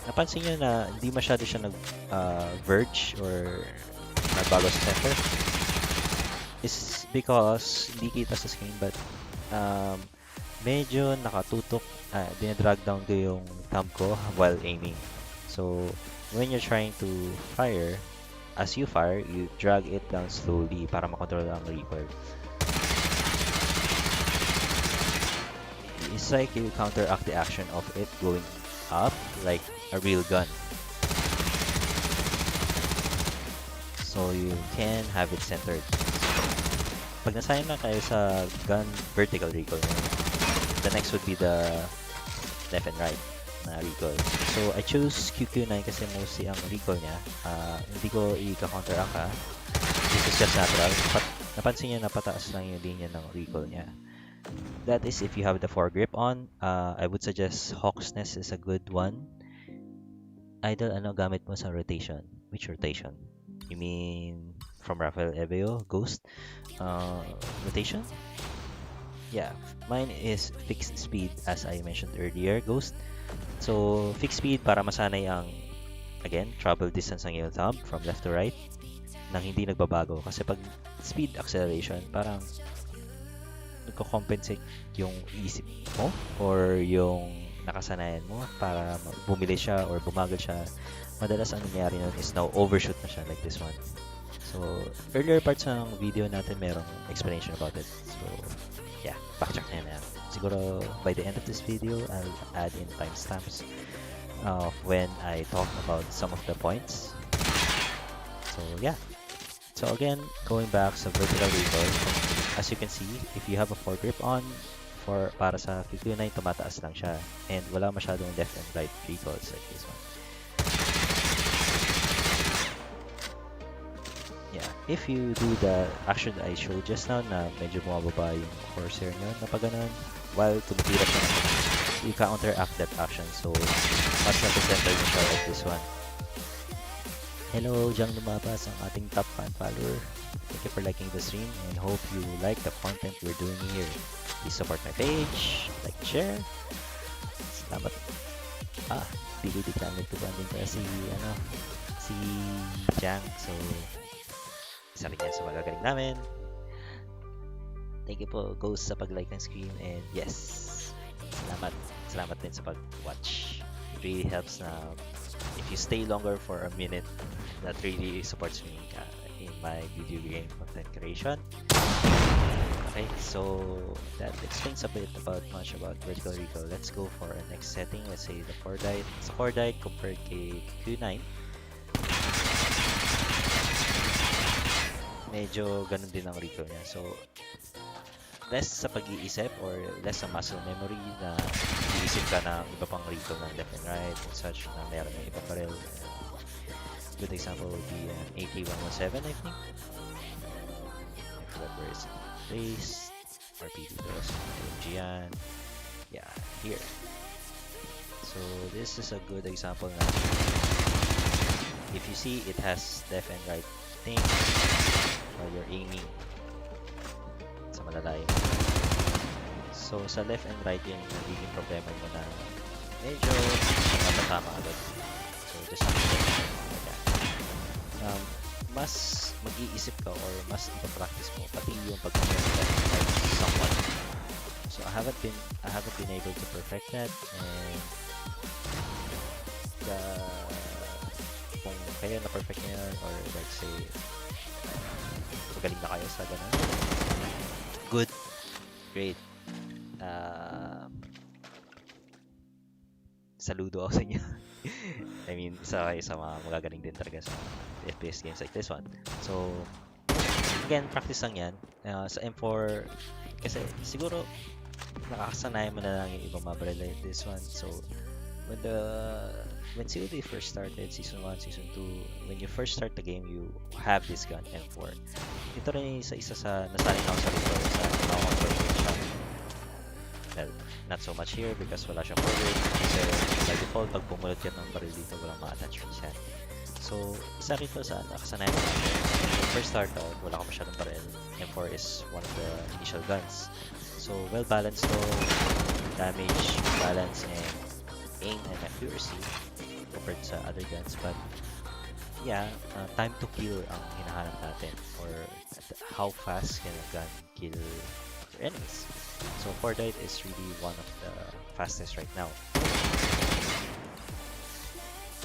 Napansin nyo na hindi masyado siya verge or nagbago sa center. Is because hindi kita sa screen but medyo nakatutok, dinadrag down ko yung thumb ko while aiming. So when you're trying to fire, as you fire, you drag it down slowly para makontrol ang recoil. It's like you counteract the action of it going up like a real gun. So you can have it centered. Pag nasanay na kayo sa gun vertical recoil, the next would be the left and right na recoil. So I chose QQ9 kasi mostly ang recoil niya, hindi ko i-counteract this is just natural. Napansin niyo na pataas lang yung linya ng recoil niya. That is if you have the foregrip on. I would suggest Hawk's Nest is a good one. Idol, ano gamit mo sa rotation? Which rotation? You mean from Rafael Eveo, Ghost? Rotation? Yeah, mine is fixed speed as I mentioned earlier, Ghost. So, fixed speed para masanay ang, again, travel distance ng iyong thumb from left to right nang hindi nagbabago. Kasi pag speed acceleration, parang nagko-compensate yung isip mo or yung nakasanayan mo para bumili siya or bumagal siya. Madalas ang nangyari nun is now overshoot na siya like this one. So, earlier parts ng video natin merong explanation about it. So, yeah, backtrack na yan. Siguro by the end of this video, I'll add in timestamps of when I talk about some of the points. So yeah. So again, going back sa vertical recoil, as you can see, if you have a foregrip on, para sa 59, tumataas lang siya. And wala masyadong left and right recoils like this one. Yeah, if you do the action I showed just now na medyo bumababa yung crosshair nyo na pag ganun, while tumitira siya naman, you counteract that action. So, mas na-center nyo siya like this one. Hello, Jang Lumabas, ang ating top fan follower. Thank you for liking the stream and hope you like the content we're doing here. Please support my page, like, share. Salamat. Bigla nagtubanding pa si Jang. So, isa rin yan sa magagaling namin. Thank you po, Ghost, sa pag-like ng stream. And yes, salamat din sa pag-watch. It really helps na if you stay longer for a minute, that really supports me in my video game content creation. Okay, so that explains a bit much about vertical recoil. Let's go for our next setting. Let's say the core diet. Sa core diet compared kay Q9, medyo ganun din ang recoil niya. So, less sa pag-iisip or less sa muscle memory na iisip ka na iba pang recoil ng left and right and such na meron ng ibang barrel. Good example would be AK-117, I think. I forgot where it's placed. RPD does. GN. Yeah, here. So, this is a good example na if you see it has left and right thing while you're aiming sa malalayo. So, sa left and right yung nagiging problema mo na medyo matatama agad. So, just mas mag-iisip ka or mas ipapractice mo pati yung pag-perfect someone. So, I haven't been able to perfect that, and kung kayo na-perfect nyo yan or let's say magaling na kayo sa ganun, good, great, saludo ako sa inyo. I mean, isa kayo sa mga magagaling din talaga sa FPS games like this one. So, again, practice lang yan. Sa M4, kasi siguro nakakasanayan mo na lang yung ibang mga barrel like this one. So, when COD first started, Season 1, Season 2, when you first start the game, you have this gun, M4. Ito rin isa sa nasaling ako sa recoil sa control siya. Well, not so much here because wala siyang forward. Kasi by default, pag pumulot ka ng barrel dito, walang mga attachments yan. So, isa rito sa nakasanayan ko natin. When first start out, wala ka masyadong barrel. M4 is one of the initial guns. So, well-balanced to, damage, balance, and aim and accuracy compared sa other guns. But, yeah, time to kill ang hinahanap natin, or how fast can a gun kill your enemies. So, Cordite is really one of the fastest right now.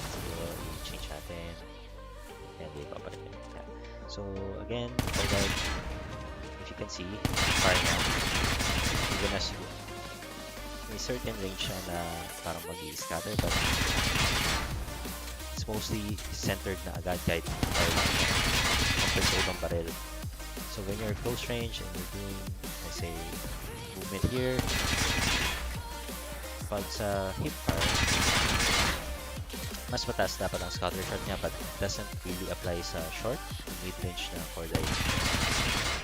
So, i-change natin and i-babalik natin. Yeah. So, again, Cordite, if you can see, fire now. You're gonna see may certain range siya na parang mag-i-scatter, but it's mostly centered na agad kahit fire lang compared sa ibang barrel. So, when you're close range and you're doing, let's say, movement here, pag sa hip fire, mas mataas dapat ang scatter shot niya, but doesn't really apply sa short, mid-range na Cordite,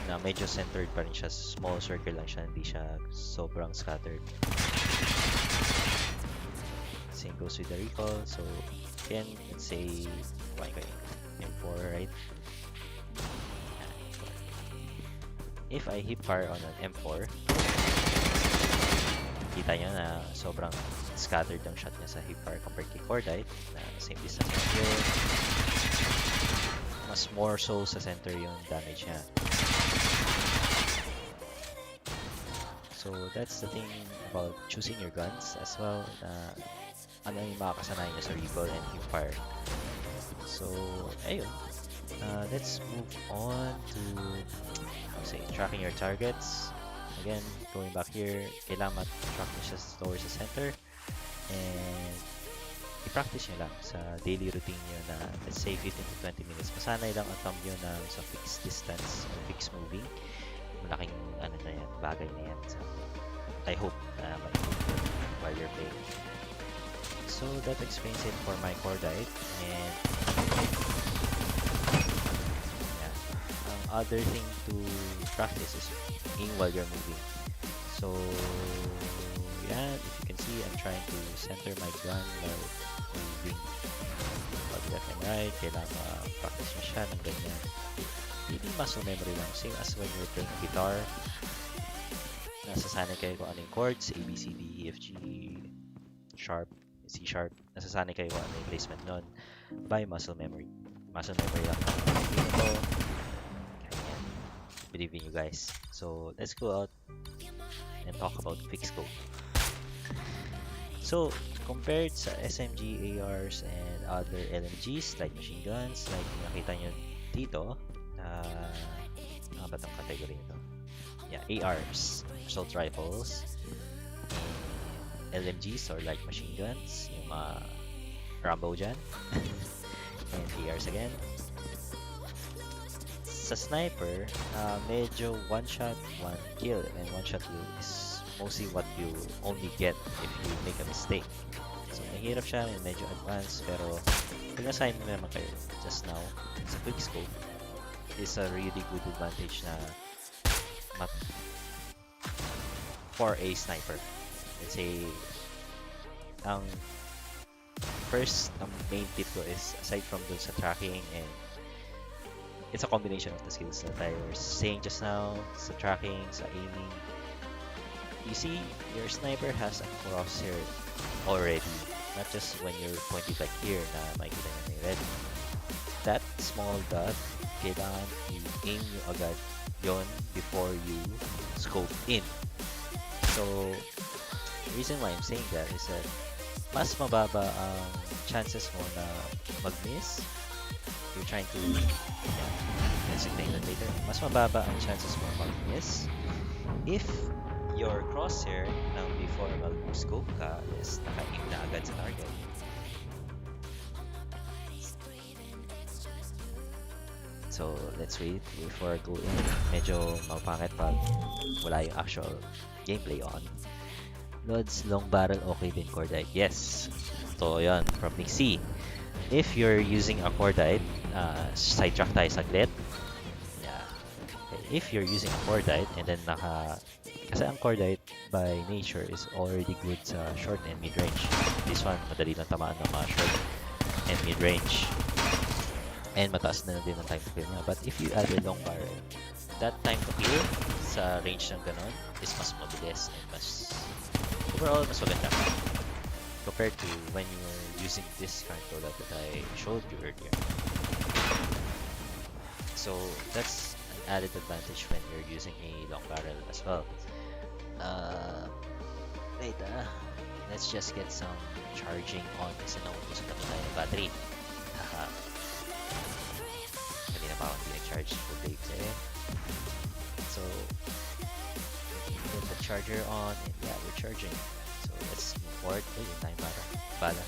na medyo centered pa rin siya, small circle lang siya, hindi siya sobrang scattered. Same goes with the recoil. So again, let's say M4, right? If I hip fire on an M4, kita nyo na sobrang scattered ang shot niya sa hip fire compared kay Cordite na same distance here. Mas more so sa center yung damage niya. So that's the thing about choosing your guns as well, ano yung makakasanayan nyo sa recoil and hip fire. So ayun, let's move on to tracking your targets. again, going back here, kailangan mat-track nyo siya towards the center. And i-practice nyo lang sa daily routine nyo na let's say 15 to 20 minutes. Masanay lang ang thumb nyo na sa fixed distance or fixed moving. Malaking ano na yan, bagay na yan. So, I hope na ma-improve while you're playing. So that explains it for my core diet. And yeah, other thing to practice is aim while you're moving. So yeah, if you can see, I'm trying to center my gun while moving. Pag left and right, kailangan practice mo siya ng ganyan. Hindi muscle memory lang. Same as when you're playing guitar. Nasasanay kayo kung ano yung chords, A, B, C, D, E, F, G, sharp, C sharp. Nasasanay kayo kung ano yung placement nun by muscle memory. Muscle memory lang. Ito, ganyan. Believe in you guys. So, let's go out and talk about fixed scope. So, compared sa SMG, ARs, and other LMGs like machine guns, like nakita nyo dito, ano ba itong category nito? Yeah, ARs, assault rifles, and LMGs or light machine guns, yung mga Rambo dyan, and ARs again. Sa sniper, medyo one shot, one kill, and one shot kill is mostly what you only get if you make a mistake. So, mahirap siya and medyo advanced, pero kung na-assign mo naman kayo just now sa quick scope, is a really good advantage na for a sniper. Let's say, ang first, ang main tip ko is aside from dun sa tracking, and it's a combination of the skills that I was saying just now, sa tracking, sa aiming. You see, your sniper has a crosshair already, not just when you're pointed like here na makikita nyo may red. That small dot, kailangan i-aim nyo agad yon before you scope in. So, the reason why I'm saying that is that mas mababa ang chances mo na mag-miss. You're trying to, yeah, let's explain that later. Mas mababa ang chances mo mag-miss if your crosshair nang before mag-scope ka is naka-aim na agad sa target. So, let's wait before I go in. Medyo mapangit pag wala yung actual gameplay on. Lods, long barrel, okay din cordite. Yes! So, yan. From C. If you're using a cordite, sidetrack tayo saglit. Yeah. Okay. If you're using a cordite, and then kasi ang cordite by nature is already good sa short and mid-range. This one, madali lang tamaan ng mga short and mid-range. And mataas na din ang time to kill niya. But if you add a long barrel, that time to kill sa range ng ganon is mas mabilis and mas overall mas maganda compared to when you were using this current roulette that I showed you earlier. So that's an added advantage when you're using a long barrel as well. Wait, let's just get some charging on kasi naubos na tayo ng battery. Kanina pa akong pinag-charge full day kasi. So, get the charger on and yeah, we're charging. So, let's move forward. Uy, yung time bala.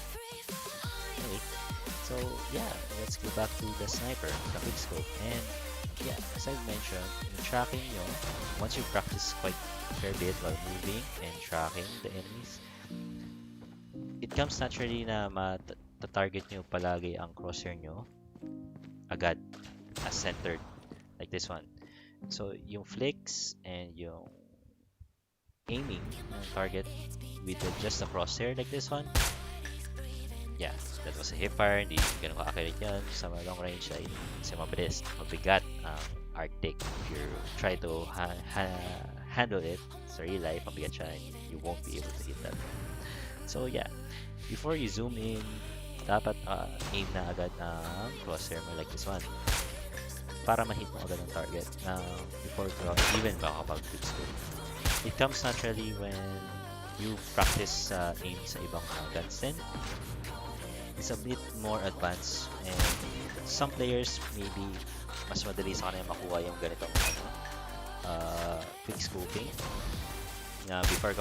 Anyway, so yeah, let's go back to the sniper, the quick scope. And yeah, as I mentioned, yung tracking nyo, once you practice quite a fair bit while moving and tracking the enemies, it comes naturally na target nyo palagi ang crosshair nyo agad as centered like this one. So yung flicks and yung aiming ng target with just a crosshair like this one, yeah, that was a hip fire. Hindi ganun ka-accurate yan sa long range ay kasi mabilis, mabigat ang Arctic. If you try to handle it sa real life, mabigat siya and you won't be able to hit that. So yeah, before you zoom in, dapat aim na agad ang crosshair mo like this one para ma-hit mo agad ang target before even makakapag-quick scope. It comes naturally when you practice aim sa ibang guns din. It's a bit more advanced and some players maybe mas madali sa kanila makuha yung ganitong quick scoping na before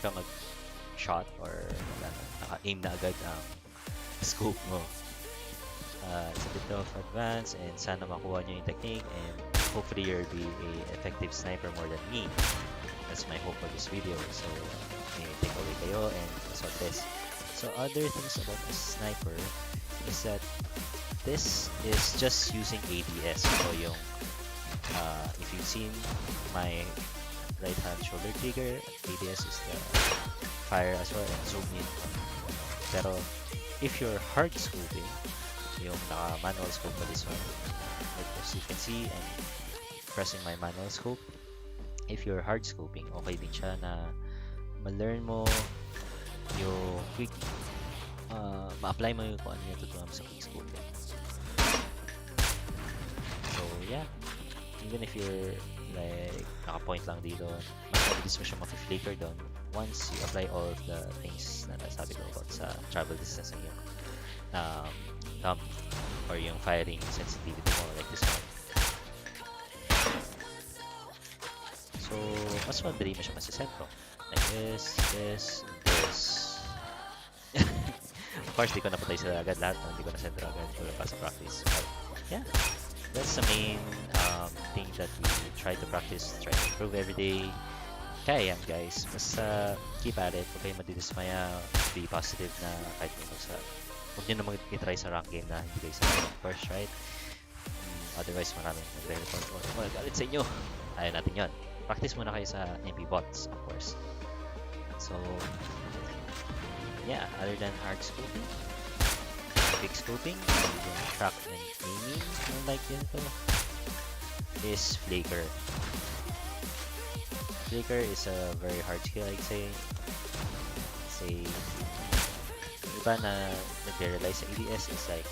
ka mag-shot or naka-aim na agad ang scope mo. It's a bit of advance and sana makuha nyo yung technique and hopefully you'll be a effective sniper more than me. That's my hope for this video. So may take away kayo and that's what this. So other things about a sniper is that this is just using ADS. So yung if you've seen my right hand shoulder trigger, ADS is the fire as well and zoom in. Pero if you're hard scoping, yung naka-manual scope for this one, like as you can see, I'm pressing my manual scope. If you're hard scoping, okay din siya na ma-learn mo yung quick, ma-apply mo yung kung ano yung tutunan mo sa quick scoping. So yeah, even if you're like naka-point lang dito, mas mabilis mo siya mag-flicker doon once you apply all of the things na nasabi ko about sa travel distance ng yung thumb or yung firing sensitivity mo like this one. So mas madali mo siya masisentro like this. Of course, di ko napatay sila agad lahat, no? Di ko na-sentro agad wala pa sa practice, but yeah, that's the main thing that we try to practice, try to improve every day. Kaya yan guys, basta keep at it, huwag kayo madidismaya, be positive na kahit huwag nyo naman i-try sa rank game na hindi kayo sa of course, right? Otherwise maraming nagre-report or magalit sa inyo, ayaw natin yon. Practice muna kayo sa MP bots, of course. So yeah, other than hard scoping, quick scoping, track and aiming, like dito, is flicker. Flicker is a very hard skill, I'd say. Iba na nagre-rely sa ADS is like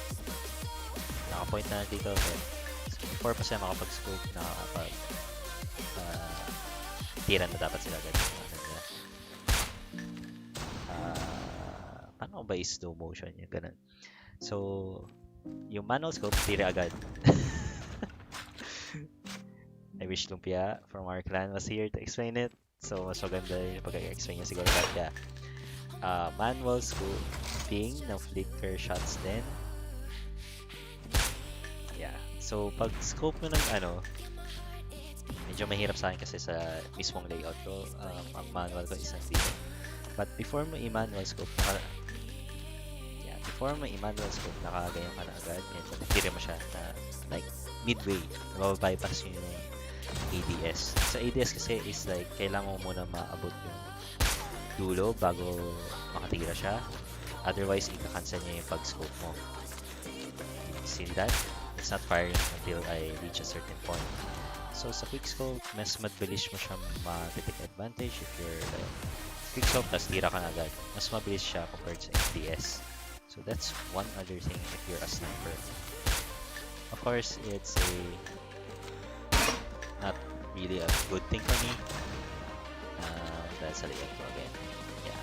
naka-point na dito, but before pa siya makapag-scope, tiran na dapat sila agad. Paano ba is slow motion yung ganun? So yung manual scope, tira agad. I wish Lumpia from our clan was here to explain it. So mas maganda yung pag-explain niya siguro. But yeah, manual scoping ng flicker shots din. Yeah, so pag scope mo ng medyo mahirap sa akin kasi sa mismong layout ko, ang manual ko isang dito. But before mo i-manual scope, nakagayon ka na agad and tira mo siya na like midway, mababypass yung ADS. Sa ADS kasi is like kailangan mo muna maabot yung dulo bago makatira siya, otherwise ika-cancel niya yung pag-scope mo. See that? It's not firing until I reach a certain point. So sa quick scope, mas mabilis mo siya ma-take advantage if you're like quick scope plus tira ka na agad. Mas mabilis siya compared sa ADS. So that's one other thing if you're a sniper. Of course, it's not really a good thing for me. Dahil sa layout ko again. Yeah.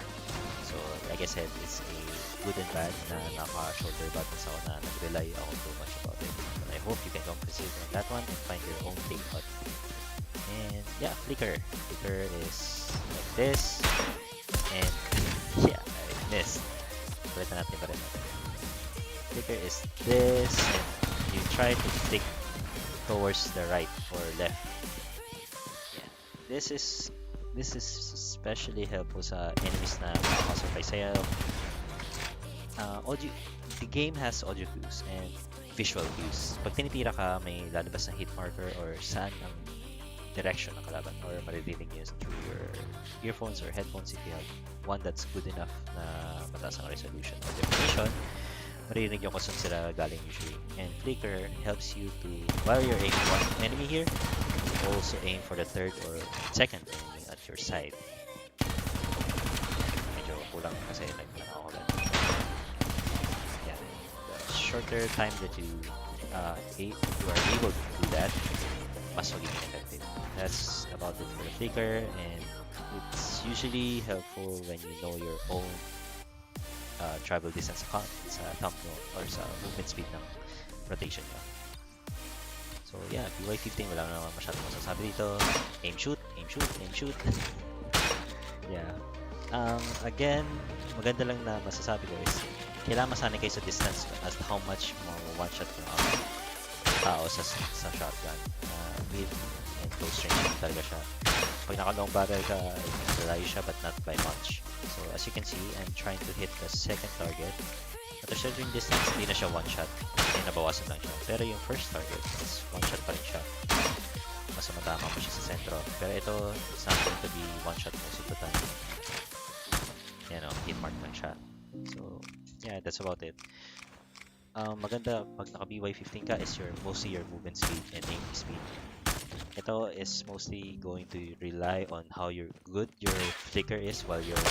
So like I said, it's a good and bad na naka-shoulder buttons ako na nag-rely ako too much about it. But I hope you can compensate on that one and find your own layout. And yeah, flicker. Flicker is like this. And yeah, I missed. Palitan natin pa rin natin. Flicker is this, and you try to flick towards the right or left. Yeah, this is especially helpful sa enemies na makakasakay sa'yo. The game has audio cues and visual cues. Pag tinitira ka, may lalabas na hit marker or saan ang direction ng kalaban, or maririnig nyo through your earphones or headphones if you have one that's good enough na mataas ang resolution or definition. Maririnig nyo kung saan sila galing usually. And flicker helps you to, while you're aiming one enemy here, also aim for the third or second enemy at your side. Medyo kulang kasi nagtanong ako lang. Yeah, the shorter time that you are able to do that, mas magiging effective. That's about it for the flicker, and it's usually helpful when you know your own travel distance count sa thumb mo or sa movement speed ng rotation nyo. So yeah, BY15, wala naman masyadong masasabi dito. Aim shoot, aim shoot, aim shoot. Yeah. Again, maganda lang na masasabi ko is kailangan masanay kayo sa distance as to how much mo one shot yung tao sa shotgun. Mid and close range talaga siya. Pag naka-long barrel ka, malayo siya but not by much. So as you can see, I'm trying to hit the second target. At a certain distance, hindi na siya one shot. Hindi nabawasan lang siya. Pero yung first target is one shot pa rin siya. Mas matama mo siya sa sentro. Pero ito, it's not going to be one shot most of the time. Yan o, hit mark lang siya. So, yeah, that's about it. Maganda pag naka BY15 ka is mostly your movement speed and aiming speed. Ito is mostly going to rely on how good your flicker is while you're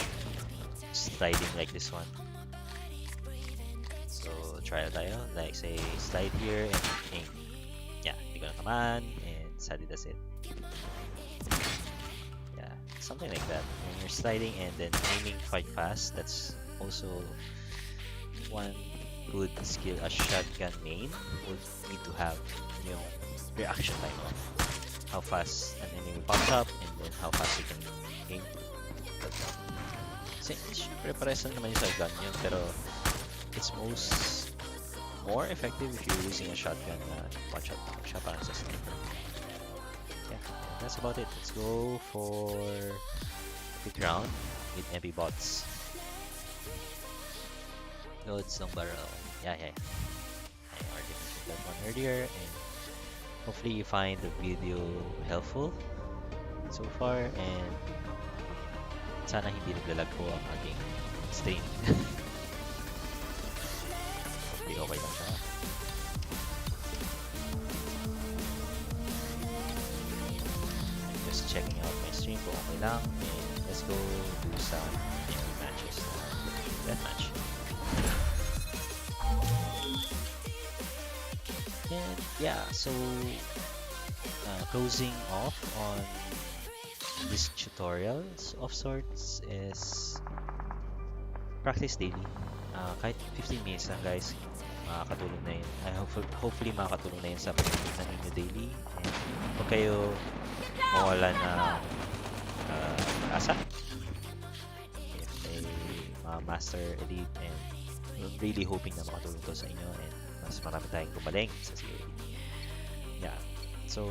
sliding like this one. So, trial tayo. Like, say, slide here and aim. Yeah, hindi ko na tamaan and sadly that's it. Yeah, something like that. When you're sliding and then aiming quite fast, that's also one good skill a shotgun main would need to have. Yung reaction time of how fast an enemy pops up and then how fast you can aim. Kasi syempre pares lang naman yung sa gun yun, pero it's more effective if you're using a shotgun na one shot siya parang sa sniper. Yeah, that's about it. Let's go for a quick round with MP bots. Loads long barrel. Yeah. I already mentioned that one earlier, and hopefully you find the video helpful so far, and sana hindi naglalag po ang aking stream. Hopefully okay lang siya. I'm just checking out my stream kung okay lang, and let's go do some matches. Deathmatch. And yeah, so closing off on this tutorials of sorts is practice daily. Kahit 15 minutes lang guys, makakatulong na yun. Hopefully makakatulong na yun sa pag-improve na ninyo daily. And huwag kayo mawala na asa. If ay master elite, and I'm really hoping na makatulong to sa inyo and mas marami tayong gumaling sa COD. Yeah, so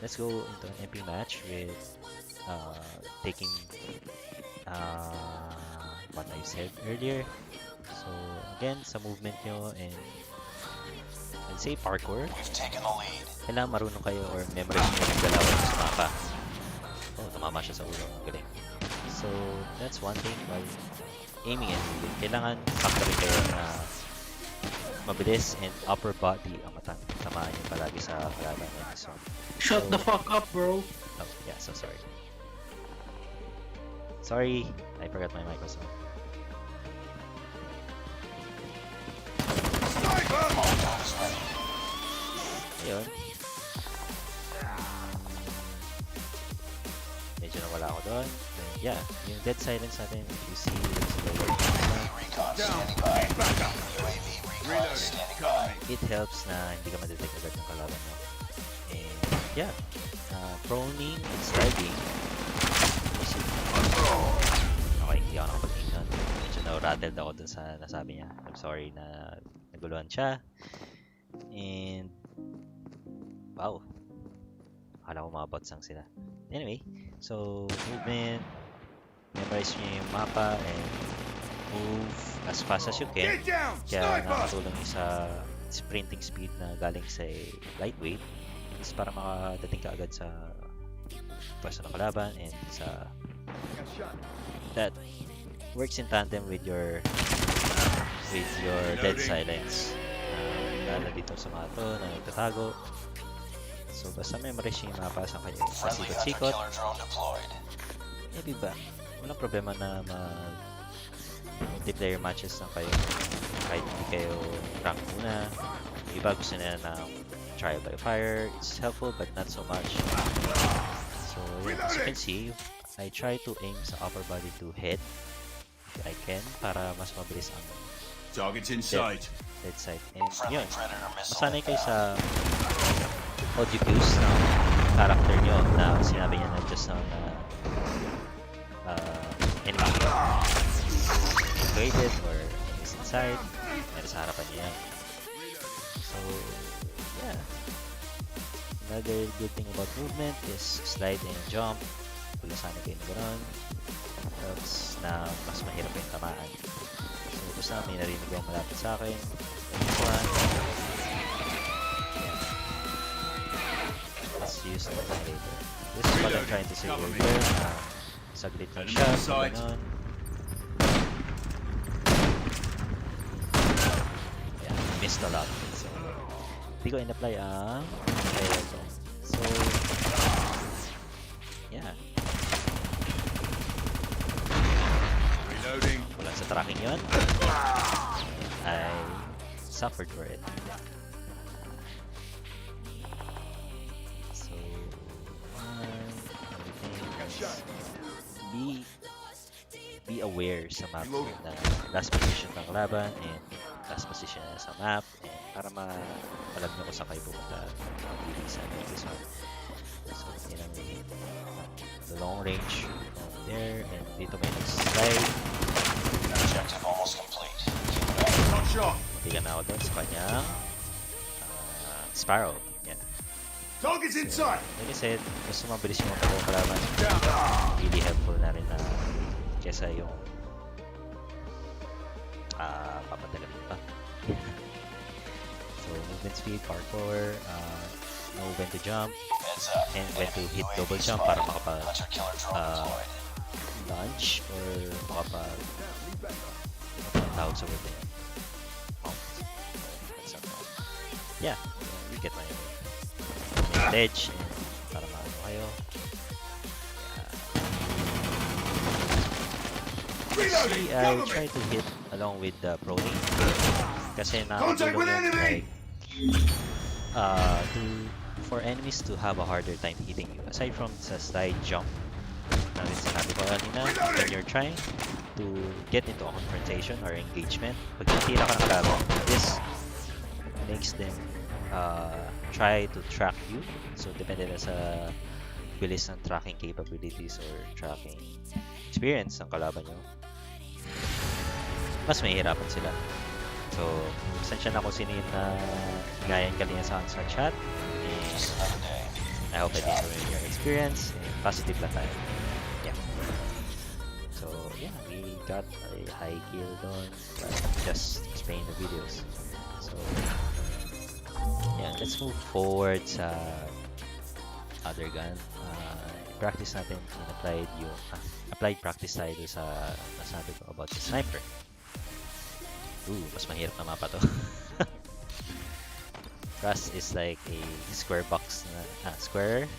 let's go into an MP match with taking what I said earlier. So again, sa movement nyo and I'd say parkour, kailangan marunong kayo or memorize nyo yung galawan sa mapa. Oh, tumama siya sa ulo. Galing. So that's one thing while aiming and moving. Kailangan factory kayo na mabilis and upper body ang tamaan nyo palagi sa kalaban nyo. So, Shut the fuck up, bro. oh, yeah, so sorry. Sorry, I forgot my microphone. Ayun. Medyo nawala ako doon. And yeah, yung dead silence natin, if you see, it helps na hindi ka ma-detect agad ng kalaban mo. And yeah, proning and sliding. Okay, hindi ako nakapag-aim nun. Medyo na-rattled ako dun sa nasabi niya. I'm sorry na naguluhan siya. And wow, akala ko mga bots lang sila. Anyway, so movement, memorize nyo yung mapa and move as fast as you can. Kaya nakatulong yung sa sprinting speed na galing sa lightweight is para makadating ka agad sa pwesto ng kalaban, and sa that works in tandem with your dead silence. Lalo dito sa mga to na nagtatago. So basta memorize yung mapa sa kayo pasikot-sikot. Maybe ba? Walang problema na multiplayer matches lang kayo. Kahit hindi kayo rank muna. Iba gusto nila na trial by fire. It's helpful but not so much. So yeah, as you can see, I try to aim sa upper body to head if I can para mas mabilis ang Target's in sight. Dead side. And yun, masanay kayo sa audio cues ng character nyo na sinabi niya na just ng enemy created or enemies inside. Meron sa harapan niya yan. So, yeah. Another good thing about movement is slide and jump. Kung nasanay kayo na gano'n. Tapos na mas mahirap yung tamaan. So, basta may narinig yung malapit sa akin. This one. Yeah. Let's use the later. This is what I'm trying to say earlier. Saglit lang siya. Pag gano'n. Yeah, missed a lot. So, hindi ko in-apply ang so, yeah. Reloading. Wala sa tracking yun. I suffered for it. So, be aware sa map na last position ng laban and last position sa map and para alam nyo kung saan kayo pumunta ang bilisan ng this one. So, yun ang the long range there and dito may nag-slide. Objective almost complete. Hot shot. Tigan na ako doon sa kanyang Sparrow. Yeah. Target's in sight. Like I said, mas mabilis yung mga kalaban. Really helpful na rin na kesa yung papadagan mo pa. So, movement speed, parkour, know when to jump, and when to hit double jump para makapag-launch or makapag-tawag sa word na yun. Yeah, you get my ledge and para maano kayo. See, I try to hit along with the proning kasi nakakatulong yun for enemies to have a harder time hitting you. Aside from sa slide jump na rin sinabi ko kanina, when you're trying to get into a confrontation or engagement, pag natira ka ng kalaban, this makes them try to track you. So, depende na sa bilis ng tracking capabilities or tracking experience ng kalaban nyo, mas mahihirapan sila. So, pasensya na kung sino yung gayan kanina sa chat. And I hope I didn't ruin your experience. And positive lang tayo. Yeah. So, yeah, we got a high kill doon. Just explain the videos. So, yeah, let's move forward sa other gun. Practice natin in applied practice tayo sa nasabi ko about the sniper. Mas mahirap na mapa to. Rust is like a square box na square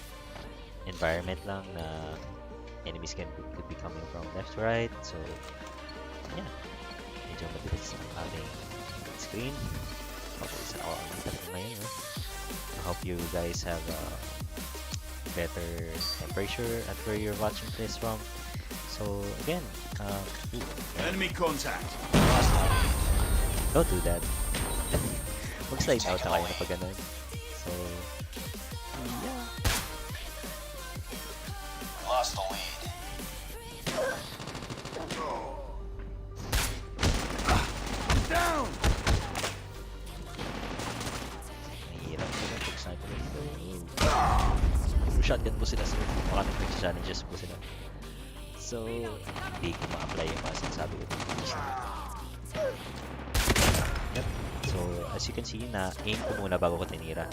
environment lang na enemies could be coming from left to right. So yeah, medyo mabilis ang ating screen. Papulisan ako ang internet ngayon. I hope you guys have better temperature at where you're watching this from. So again, Enemy contact. don't do that. Mag-slide out na kayo na pag ganun. So, yeah. Lost the lead. Down. Mahirap sila pag sniper dito. Shotgun po sila sir. Baka nag-challenges po sila. So, hindi ko ma-apply yung mga sinasabi ko. Yep. So, as you can see, na-aim ko muna bago ko tinira.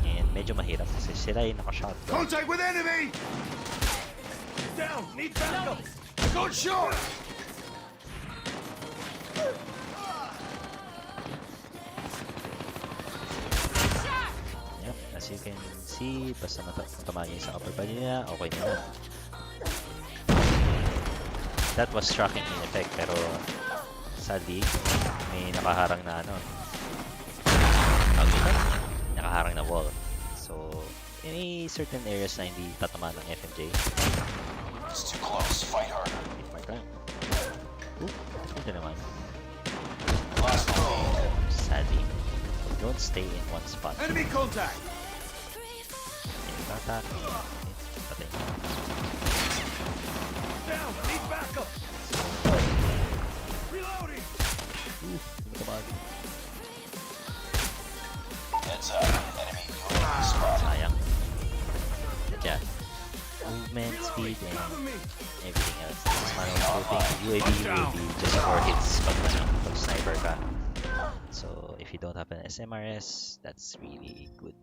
And medyo mahirap kasi sila yung naka-shotgun. Contact with enemy. Down. Need backup. I got shot. Yep. As you can see, basta matamaan niya sa upper body niya, okay na yun. That was tracking in effect, pero sadly, may nakaharang na nakaharang na wall. So, in certain areas na hindi tatamaan ng FMJ. It's too close. Fight harder. Hit mark lang. Ito naman. Lost the lead. Sadly, don't stay in one spot. Enemy contact! Attack. Patay. Down! Need backup! Reloading! Hindi ka mag... Heads up. Enemy UAV spotted. Sayang. Yeah. Movement, speed, and Cover me! everything else. This is manual shooting. UAV will be just 4 hits pag sniper ka. So, if you don't have an SMRS, that's really good.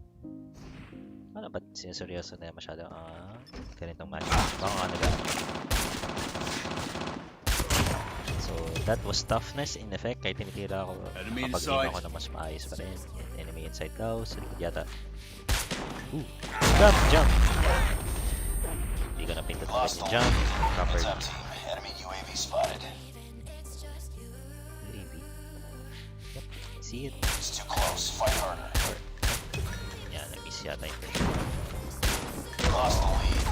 Ano ba't sinuseryoso na masyado ganitong match? Baka ano ba? So, that was toughness in effect. Kahit tinitira ako, Enemy kapag-aim inside. ako na mas maayos pa rin. Enemy inside daw, sa likod yata. Ooh! Jump! Hindi ko na pindot ulit Lost the yung jump. lead. Proper Heads up, team. Enemy UAV spotted. UAV. Yep, see it. It's too close. Fight harder. Yan, na-miss yata yung Lost the lead.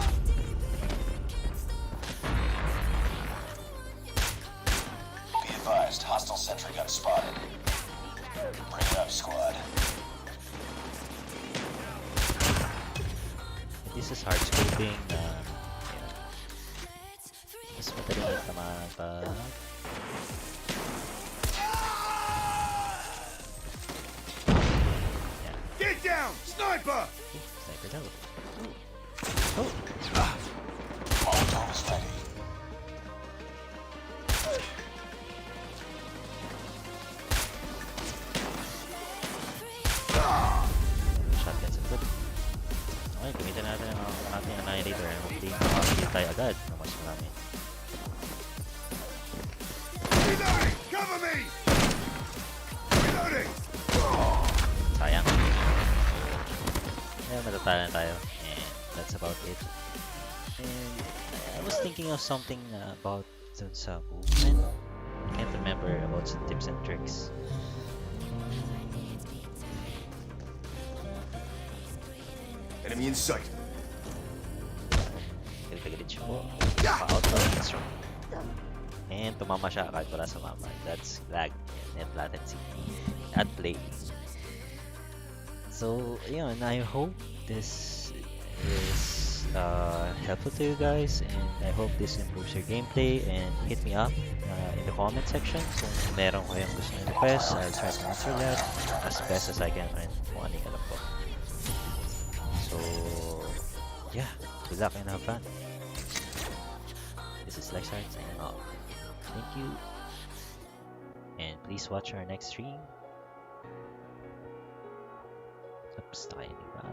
Be advised, hostile sentry gun spotted. Bring it up, squad. This is hard scoping na mas madaling yung tamaan pag Get down! Sniper! sniper daw. Oh! Molotov is ready. Shotgun sa foot. Okay, gamitin natin ang ating annihilator and hopefully makakakil tayo agad ng mas marami. Reloading! Cover me! Reloading! Sayang. Kaya matatala na tayo. And that's about it. And I was thinking of something about dun sa movement. I can't remember about some tips and tricks. Enemy in sight. Galit siya po. Pa-outlaw instrument. And tumama siya kahit wala sa mama. That's lag and net latency at play. So, yun. I hope this is helpful to you guys, and I hope this improves your gameplay. And hit me up in the comment section kung meron kayong gusto nyo request. I'll try to answer that as best as I can and kung ano yung alam ko. So, yeah, good luck and have fun. This is Lexheart signing off. Thank you, and please watch our next stream. Oops, tayo, di ba?